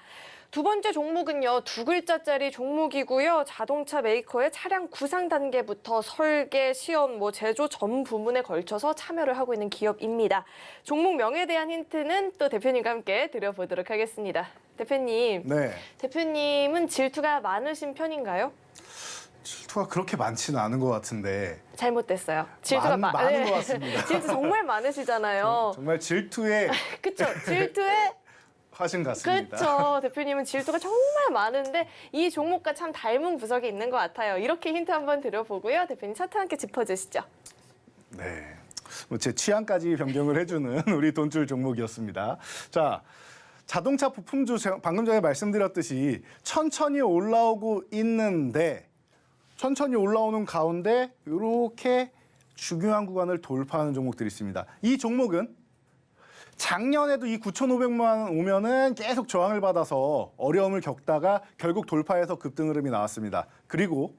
두 번째 종목은요, 두 글자짜리 종목이고요. 자동차 메이커의 차량 구상 단계부터 설계, 시험, 제조 전 부문에 걸쳐서 참여를 하고 있는 기업입니다. 종목 명에 대한 힌트는 또 대표님과 함께 드려보도록 하겠습니다. 대표님, 네. 대표님은 질투가 많으신 편인가요? 질투가 그렇게 많지는 않은 것 같은데 잘못됐어요. 질투가 많은 것 같습니다. 질투 정말 많으시잖아요. 정말 질투에 그쵸? 질투에 화신 같습니다. 그렇죠. 대표님은 질투가 정말 많은데 이 종목과 참 닮은 구석이 있는 것 같아요. 이렇게 힌트 한번 드려보고요. 대표님 차트 함께 짚어주시죠. 네. 제 취향까지 변경을 해주는 우리 돈줄 종목이었습니다. 자, 자동차 부품주 방금 전에 말씀드렸듯이 천천히 올라오고 있는데 천천히 올라오는 가운데 이렇게 중요한 구간을 돌파하는 종목들이 있습니다. 이 종목은 작년에도 이 9,500만 원 오면은 계속 저항을 받아서 어려움을 겪다가 결국 돌파해서 급등 흐름이 나왔습니다. 그리고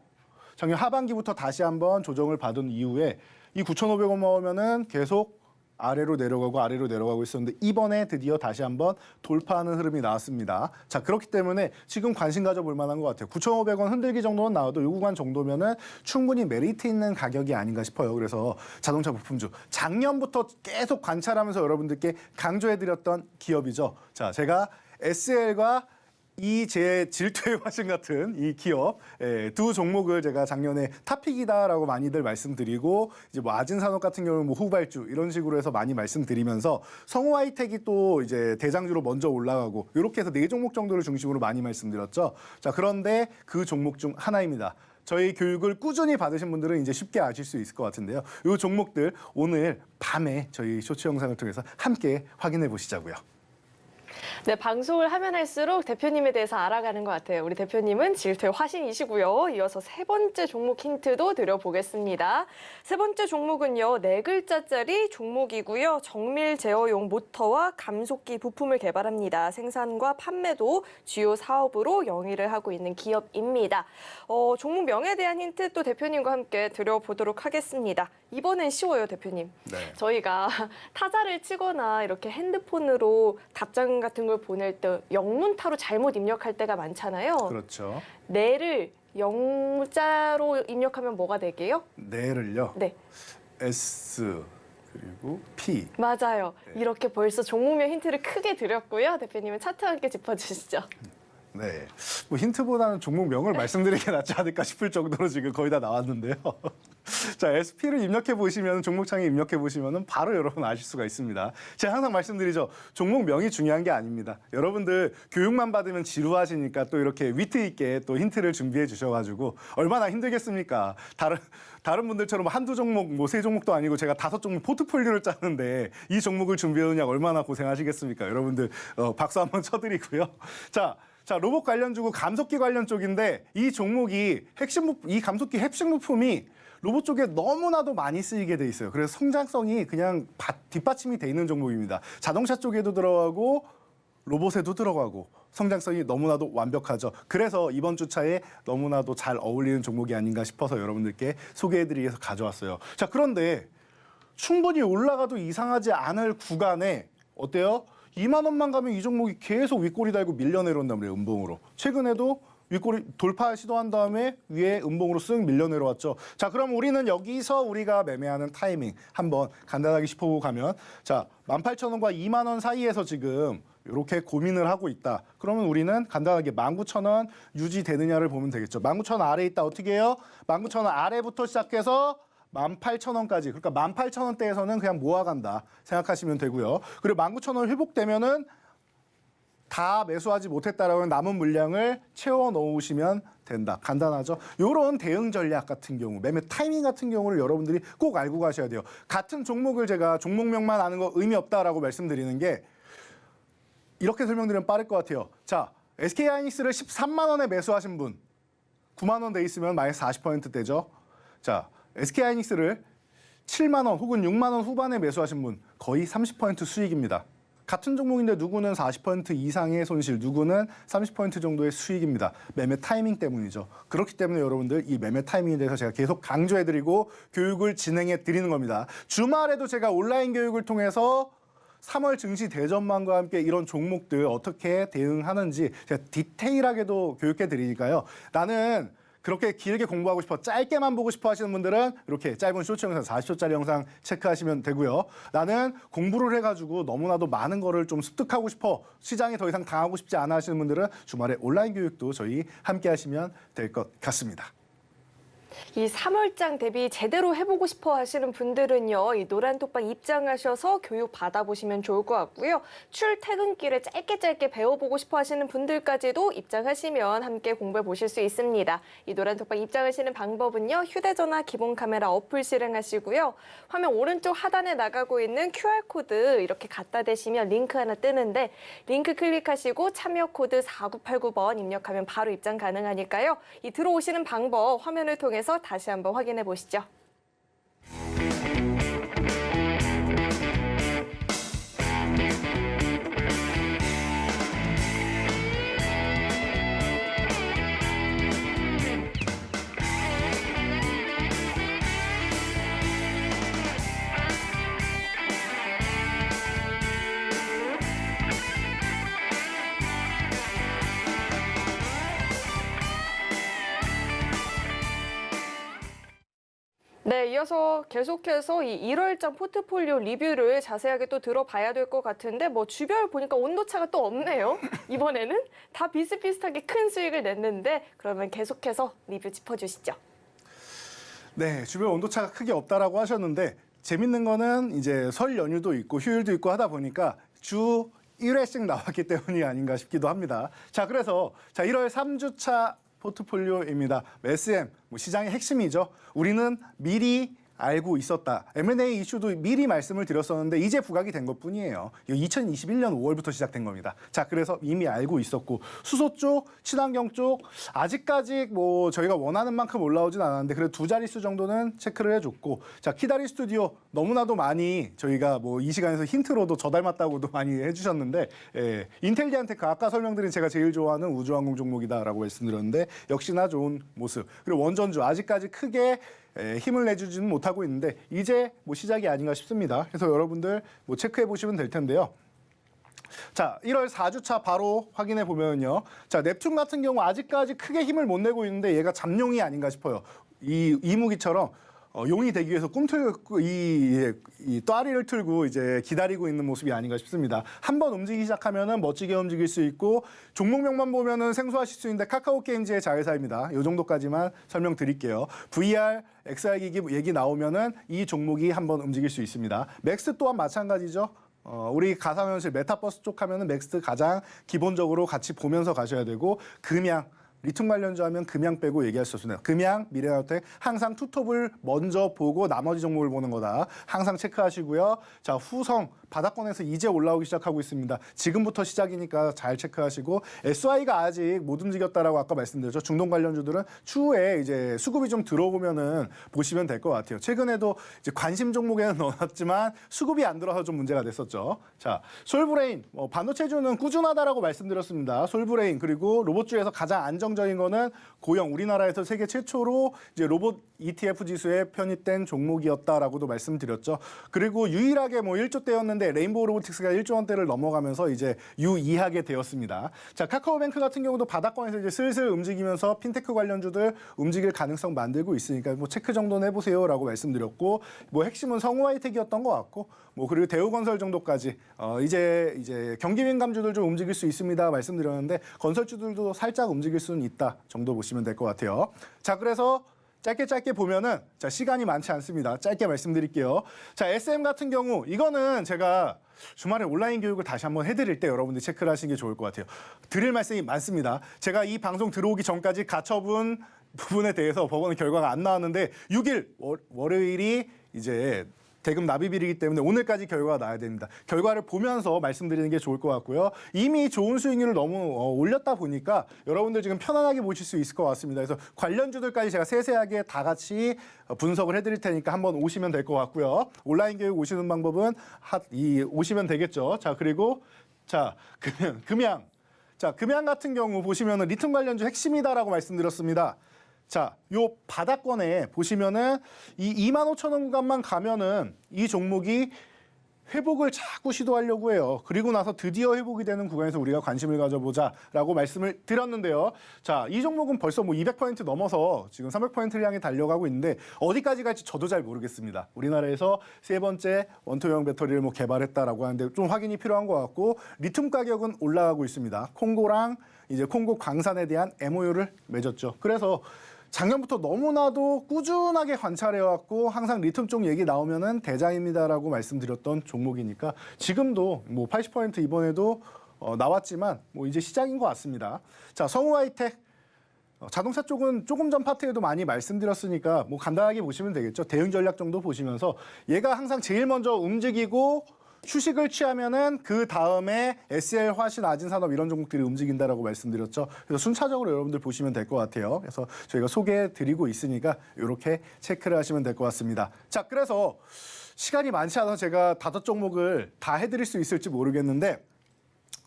작년 하반기부터 다시 한번 조정을 받은 이후에 이 9,500원만 오면은 계속 아래로 내려가고 있었는데 이번에 드디어 다시 한번 돌파하는 흐름이 나왔습니다. 자, 그렇기 때문에 지금 관심 가져볼 만한 것 같아요. 9,500원 흔들기 정도는 나와도 이 구간 정도면은 충분히 메리트 있는 가격이 아닌가 싶어요. 그래서 자동차 부품주 작년부터 계속 관찰하면서 여러분들께 강조해드렸던 기업이죠. 자, 제가 SL과 이 제 질투의 화신 같은 이 기업 두 종목을 제가 작년에 탑픽이다라고 많이들 말씀드리고 이제 아진산업 같은 경우는 후발주 이런 식으로 해서 많이 말씀드리면서 성우하이텍이 또 이제 대장주로 먼저 올라가고 이렇게 해서 4종목 정도를 중심으로 많이 말씀드렸죠. 자, 그런데 그 종목 중 하나입니다. 저희 교육을 꾸준히 받으신 분들은 이제 쉽게 아실 수 있을 것 같은데요. 이 종목들 오늘 밤에 저희 쇼츠 영상을 통해서 함께 확인해 보시자고요. 네, 방송을 하면 할수록 대표님에 대해서 알아가는 것 같아요. 우리 대표님은 질투의 화신이시고요. 이어서 세 번째 종목 힌트도 드려보겠습니다. 세 번째 종목은요, 4글자짜리 종목이고요. 정밀 제어용 모터와 감속기 부품을 개발합니다. 생산과 판매도 주요 사업으로 영위를 하고 있는 기업입니다. 종목 명에 대한 힌트 또 대표님과 함께 드려보도록 하겠습니다. 이번엔 쉬워요, 대표님. 네. 저희가 타자를 치거나 이렇게 핸드폰으로 답장 같은 걸 보낼 때 영문타로 잘못 입력할 때가 많잖아요. 그렇죠. 네를 영자로 입력하면 뭐가 되게요? 네를요. 네, S 그리고 P. 맞아요. 네. 이렇게 벌써 종목명 힌트를 크게 드렸고요. 대표님은 차트와 함께 짚어주시죠. 네. 뭐 힌트보다는 종목명을 말씀드리는 게 낫지 않을까 싶을 정도로 지금 거의 다 나왔는데요. 자, SP를 입력해 보시면 종목창에 입력해 보시면 바로 여러분 아실 수가 있습니다. 제가 항상 말씀드리죠. 종목명이 중요한 게 아닙니다. 여러분들 교육만 받으면 지루하시니까 또 이렇게 위트 있게 또 힌트를 준비해 주셔가지고 얼마나 힘들겠습니까? 다른 분들처럼 한두 종목, 3종목도 아니고 제가 5종목 포트폴리오를 짜는데 이 종목을 준비해오냐 얼마나 고생하시겠습니까? 여러분들 박수 한번 쳐드리고요. 자, 로봇 관련주고 감속기 관련 쪽인데 이 종목이 이 감속기 핵심 부품이 로봇 쪽에 너무나도 많이 쓰이게 돼 있어요. 그래서 성장성이 그냥 뒷받침이 돼 있는 종목입니다. 자동차 쪽에도 들어가고 로봇에도 들어가고 성장성이 너무나도 완벽하죠. 그래서 이번 주차에 너무나도 잘 어울리는 종목이 아닌가 싶어서 여러분들께 소개해드리기 위해서 가져왔어요. 자, 그런데 충분히 올라가도 이상하지 않을 구간에 어때요? 2만 원만 가면 이 종목이 계속 윗꼬리 달고 밀려 내려온단 말이에요. 음봉으로. 최근에도 윗꼬리 돌파 시도한 다음에 위에 음봉으로 쓱 밀려 내려왔죠. 자, 그럼 우리는 여기서 우리가 매매하는 타이밍 한번 간단하게 짚어보고 가면 자, 18,000원과 2만 원 사이에서 지금 이렇게 고민을 하고 있다. 그러면 우리는 간단하게 19,000원 유지되느냐를 보면 되겠죠. 19,000원 아래에 있다. 어떻게 해요? 19,000원 아래부터 시작해서 18,000원까지. 그러니까 18,000원대에서는 그냥 모아간다 생각하시면 되고요. 그리고 19,000원 회복되면은 다 매수하지 못했다라고 남은 물량을 채워 넣으시면 된다. 간단하죠? 이런 대응 전략 같은 경우, 매매 타이밍 같은 경우를 여러분들이 꼭 알고 가셔야 돼요. 같은 종목을 제가 종목명만 아는 거 의미 없다라고 말씀드리는 게 이렇게 설명드리면 빠를 것 같아요. 자, SK하이닉스를 13만 원에 매수하신 분, 9만 원 돼 있으면 마이너스 40%대죠. 자, SK하이닉스를 7만 원 혹은 6만 원 후반에 매수하신 분 거의 30% 수익입니다. 같은 종목인데 누구는 40% 이상의 손실, 누구는 30% 정도의 수익입니다. 매매 타이밍 때문이죠. 그렇기 때문에 여러분들 이 매매 타이밍에 대해서 제가 계속 강조해드리고 교육을 진행해 드리는 겁니다. 주말에도 제가 온라인 교육을 통해서 3월 증시 대전망과 함께 이런 종목들 어떻게 대응하는지 제가 디테일하게도 교육해 드리니까요. 나는 그렇게 길게 공부하고 싶어 짧게만 보고 싶어 하시는 분들은 이렇게 짧은 쇼츠 영상 40초짜리 영상 체크하시면 되고요. 나는 공부를 해가지고 너무나도 많은 거를 좀 습득하고 싶어 시장에 더 이상 당하고 싶지 않아 하시는 분들은 주말에 온라인 교육도 저희 함께 하시면 될 것 같습니다. 이 3월장 대비 제대로 해보고 싶어 하시는 분들은요, 이 노란톡방 입장하셔서 교육 받아보시면 좋을 것 같고요. 출퇴근길에 짧게 배워보고 싶어 하시는 분들까지도 입장하시면 함께 공부해 보실 수 있습니다. 이 노란톡방 입장하시는 방법은요, 휴대전화 기본 카메라 어플 실행하시고요. 화면 오른쪽 하단에 나가고 있는 QR코드 이렇게 갖다 대시면 링크 하나 뜨는데 링크 클릭하시고 참여 코드 4989번 입력하면 바로 입장 가능하니까요. 이 들어오시는 방법 화면을 통해서 다시 한번 확인해 보시죠. 네, 이어서 계속해서 이 1월장 포트폴리오 리뷰를 자세하게 또 들어봐야 될 것 같은데 뭐 주별 보니까 온도차가 또 없네요. 이번에는 다 비슷비슷하게 큰 수익을 냈는데 그러면 계속해서 리뷰 짚어주시죠. 네, 주변 온도차가 크게 없다라고 하셨는데 재밌는 거는 이제 설 연휴도 있고 휴일도 있고 하다 보니까 주 1회씩 나왔기 때문이 아닌가 싶기도 합니다. 자, 그래서 1월 3주차 포트폴리오입니다. SM, 시장의 핵심이죠. 우리는 미리 알고 있었다. M&A 이슈도 미리 말씀을 드렸었는데 이제 부각이 된 것뿐이에요. 2021년 5월부터 시작된 겁니다. 자, 그래서 이미 알고 있었고 수소 쪽, 친환경 쪽 아직까지 뭐 저희가 원하는 만큼 올라오진 않았는데 그래도 두 자릿수 정도는 체크를 해줬고 자, 키다리 스튜디오 너무나도 많이 저희가 뭐 이 시간에서 힌트로도 저 닮았다고도 많이 해주셨는데 인텔리안테크 아까 설명드린 제가 제일 좋아하는 우주항공 종목이다라고 말씀드렸는데 역시나 좋은 모습. 그리고 원전주 아직까지 크게 힘을 내주지는 못하고 있는데 이제 뭐 시작이 아닌가 싶습니다. 그래서 여러분들 뭐 체크해 보시면 될 텐데요. 자, 1월 4주차 바로 확인해 보면요. 자, 넵튠 같은 경우 아직까지 크게 힘을 못 내고 있는데 얘가 잠룡이 아닌가 싶어요. 이 이무기처럼 용이 되기 위해서 꿈틀고 이 또아리를 틀고 이제 기다리고 있는 모습이 아닌가 싶습니다. 한번 움직이기 시작하면은 멋지게 움직일 수 있고 종목명만 보면은 생소하실 수 있는데 카카오 게임즈의 자회사입니다. 이 정도까지만 설명드릴게요. VR, XR 기기 얘기 나오면은 이 종목이 한번 움직일 수 있습니다. 맥스 또한 마찬가지죠. 우리 가상현실 메타버스 쪽 하면은 맥스 가장 기본적으로 같이 보면서 가셔야 되고 금양 리튬 관련주 하면 금양 빼고 얘기할 수 없습니다. 금양, 미래나우텍 항상 투톱을 먼저 보고 나머지 종목을 보는 거다. 항상 체크하시고요. 자, 후성 바닥권에서 이제 올라오기 시작하고 있습니다. 지금부터 시작이니까 잘 체크하시고 SY가 아직 못 움직였다라고 아까 말씀드렸죠. 중동 관련주들은 추후에 이제 수급이 좀 들어오면은 보시면 될 것 같아요. 최근에도 이제 관심 종목에는 넣어놨지만 수급이 안 들어서 좀 문제가 됐었죠. 자, 솔브레인 반도체주는 꾸준하다라고 말씀드렸습니다. 솔브레인 그리고 로봇주에서 가장 안정적인 거는 고영 우리나라에서 세계 최초로 이제 로봇 ETF 지수에 편입된 종목이었다라고도 말씀드렸죠. 그리고 유일하게 뭐 1조대였는데 레인보우 로보틱스가 1조 원대를 넘어가면서 이제 유의하게 되었습니다. 자, 카카오뱅크 같은 경우도 바닥권에서 이제 슬슬 움직이면서 핀테크 관련주들 움직일 가능성 만들고 있으니까 뭐 체크 정도는 해보세요라고 말씀드렸고 뭐 핵심은 성우하이텍이었던 것 같고 뭐 그리고 대우건설 정도까지 이제 경기민감주들 좀 움직일 수 있습니다 말씀드렸는데 건설주들도 살짝 움직일 수는 있다 정도 보시면 될 것 같아요. 자, 그래서 짧게 보면은 자, 시간이 많지 않습니다. 짧게 말씀드릴게요. 자, SM 같은 경우 이거는 제가 주말에 온라인 교육을 다시 한번 해드릴 때 여러분들이 체크를 하시는 게 좋을 것 같아요. 드릴 말씀이 많습니다. 제가 이 방송 들어오기 전까지 가처분 부분에 대해서 법원의 결과가 안 나왔는데 6일 월요일이 이제 대금 납입일이기 때문에 오늘까지 결과가 나야 됩니다. 결과를 보면서 말씀드리는 게 좋을 것 같고요. 이미 좋은 수익률을 너무 올렸다 보니까 여러분들 지금 편안하게 보실 수 있을 것 같습니다. 그래서 관련주들까지 제가 세세하게 다 같이 분석을 해드릴 테니까 한번 오시면 될 것 같고요. 온라인 교육 오시는 방법은 오시면 되겠죠. 자, 그리고 자, 금양. 자, 금양 같은 경우 보시면은 리튬 관련주 핵심이다라고 말씀드렸습니다. 자, 요 바닥권에 보시면은 이 25,000원 구간만 가면은 이 종목이 회복을 자꾸 시도하려고 해요. 그리고 나서 드디어 회복이 되는 구간에서 우리가 관심을 가져보자라고 말씀을 드렸는데요. 자, 이 종목은 벌써 뭐 200% 넘어서 지금 300%를 향해 달려가고 있는데 어디까지 갈지 저도 잘 모르겠습니다. 우리나라에서 세 번째 원통형 배터리를 뭐 개발했다라고 하는데 좀 확인이 필요한 것 같고 리튬 가격은 올라가고 있습니다. 콩고랑 이제 콩고 광산에 대한 MOU를 맺었죠. 그래서 작년부터 너무나도 꾸준하게 관찰해왔고 항상 리튬 쪽 얘기 나오면은 대장입니다라고 말씀드렸던 종목이니까 지금도 뭐 80% 이번에도 나왔지만 뭐 이제 시작인 것 같습니다. 자, 성우하이텍 자동차 쪽은 조금 전 파트에도 많이 말씀드렸으니까 뭐 간단하게 보시면 되겠죠. 대응 전략 정도 보시면서 얘가 항상 제일 먼저 움직이고 휴식을 취하면은 그 다음에 SL, 화신, 아진산업 이런 종목들이 움직인다라고 말씀드렸죠. 그래서 순차적으로 여러분들 보시면 될 것 같아요. 그래서 저희가 소개해드리고 있으니까 이렇게 체크를 하시면 될 것 같습니다. 자, 그래서 시간이 많지 않아서 제가 5종목을 다 해드릴 수 있을지 모르겠는데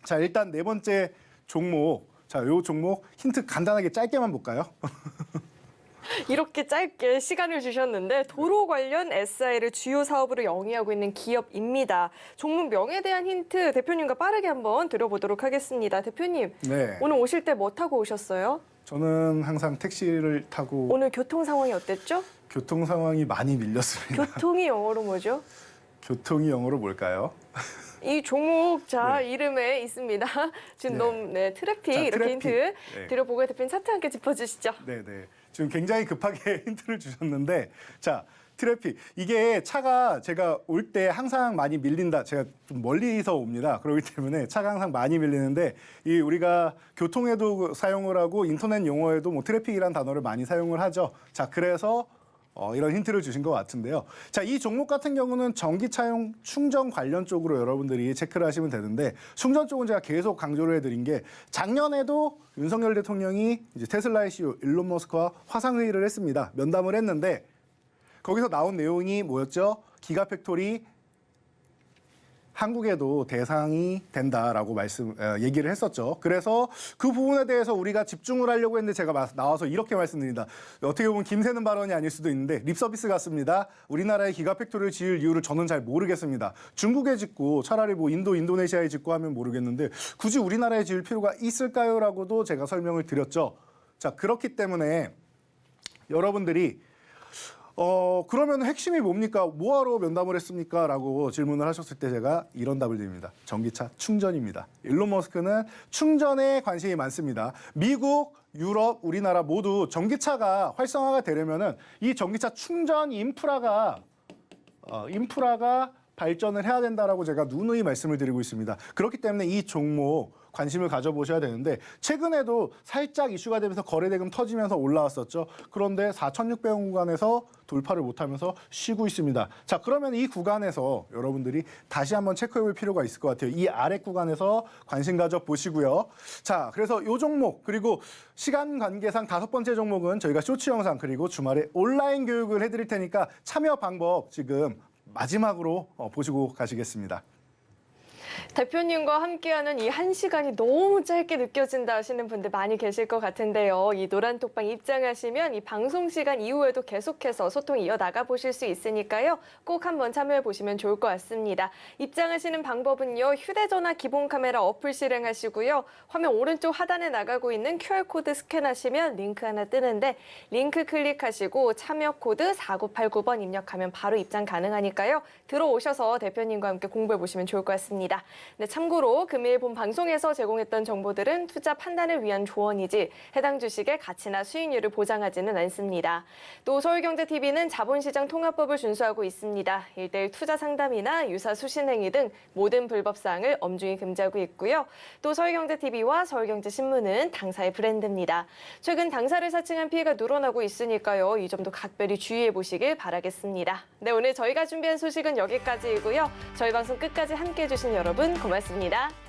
자, 일단 네 번째 종목. 자, 요 종목 힌트 간단하게 짧게만 볼까요? 이렇게 짧게 시간을 주셨는데 도로 관련 SI를 주요 사업으로 영위하고 있는 기업입니다. 종목명에 대한 힌트 대표님과 빠르게 한번 드려보도록 하겠습니다. 대표님, 네. 오늘 오실 때 뭐 타고 오셨어요? 저는 항상 택시를 타고 오늘 교통 상황이 어땠죠? 교통 상황이 많이 밀렸습니다. 교통이 영어로 뭐죠? 교통이 영어로 뭘까요? 이 종목 이름에 있습니다. 지금 트래픽 자, 이렇게 트래픽. 힌트 네. 드려보고 대표님 차트 함께 짚어주시죠. 네네. 지금 굉장히 급하게 힌트를 주셨는데, 자, 트래픽. 이게 차가 제가 올 때 항상 많이 밀린다. 제가 좀 멀리서 옵니다. 그렇기 때문에 차가 항상 많이 밀리는데, 이 우리가 교통에도 사용을 하고 인터넷 용어에도 뭐 트래픽이라는 단어를 많이 사용을 하죠. 자, 그래서 이런 힌트를 주신 것 같은데요. 자, 이 종목 같은 경우는 전기차용 충전 관련 쪽으로 여러분들이 체크를 하시면 되는데 충전 쪽은 제가 계속 강조를 해드린 게 작년에도 윤석열 대통령이 이제 테슬라의 CEO 일론 머스크와 화상회의를 했습니다. 면담을 했는데 거기서 나온 내용이 뭐였죠? 기가팩토리 한국에도 대상이 된다라고 얘기를 했었죠. 그래서 그 부분에 대해서 우리가 집중을 하려고 했는데 제가 나와서 이렇게 말씀드립니다. 어떻게 보면 김새는 발언이 아닐 수도 있는데 립서비스 같습니다. 우리나라의 기가팩토리를 지을 이유를 저는 잘 모르겠습니다. 중국에 짓고 차라리 뭐 인도네시아에 짓고 하면 모르겠는데 굳이 우리나라에 지을 필요가 있을까요? 라고도 제가 설명을 드렸죠. 자, 그렇기 때문에 여러분들이 그러면 핵심이 뭡니까? 뭐하러 면담을 했습니까? 라고 질문을 하셨을 때 제가 이런 답을 드립니다. 전기차 충전입니다. 일론 머스크는 충전에 관심이 많습니다. 미국, 유럽, 우리나라 모두 전기차가 활성화가 되려면은 이 전기차 충전 인프라가 발전을 해야 된다라고 제가 누누이 말씀을 드리고 있습니다. 그렇기 때문에 이 종목 관심을 가져보셔야 되는데 최근에도 살짝 이슈가 되면서 거래대금 터지면서 올라왔었죠. 그런데 4,600원 구간에서 돌파를 못하면서 쉬고 있습니다. 자, 그러면 이 구간에서 여러분들이 다시 한번 체크해볼 필요가 있을 것 같아요. 이 아래 구간에서 관심 가져보시고요. 자, 그래서 이 종목 그리고 시간 관계상 5번째 종목은 저희가 쇼츠 영상 그리고 주말에 온라인 교육을 해드릴 테니까 참여 방법 지금 마지막으로 보시고 가시겠습니다. 대표님과 함께하는 이 1시간이 너무 짧게 느껴진다 하시는 분들 많이 계실 것 같은데요. 이 노란톡방 입장하시면 이 방송 시간 이후에도 계속해서 소통 이어나가 보실 수 있으니까요. 꼭 한번 참여해 보시면 좋을 것 같습니다. 입장하시는 방법은요. 휴대전화 기본 카메라 어플 실행하시고요. 화면 오른쪽 하단에 나가고 있는 QR코드 스캔하시면 링크 하나 뜨는데 링크 클릭하시고 참여 코드 4989번 입력하면 바로 입장 가능하니까요. 들어오셔서 대표님과 함께 공부해 보시면 좋을 것 같습니다. 네, 참고로 금일 본 방송에서 제공했던 정보들은 투자 판단을 위한 조언이지 해당 주식의 가치나 수익률을 보장하지는 않습니다. 또 서울경제TV는 자본시장 통합법을 준수하고 있습니다. 1:1 투자 상담이나 유사 수신 행위 등 모든 불법 사항을 엄중히 금지하고 있고요. 또 서울경제TV와 서울경제신문은 당사의 브랜드입니다. 최근 당사를 사칭한 피해가 늘어나고 있으니까요. 이 점도 각별히 주의해 보시길 바라겠습니다. 네, 오늘 저희가 준비한 소식은 여기까지이고요. 저희 방송 끝까지 함께해 주신 여러분 고맙습니다.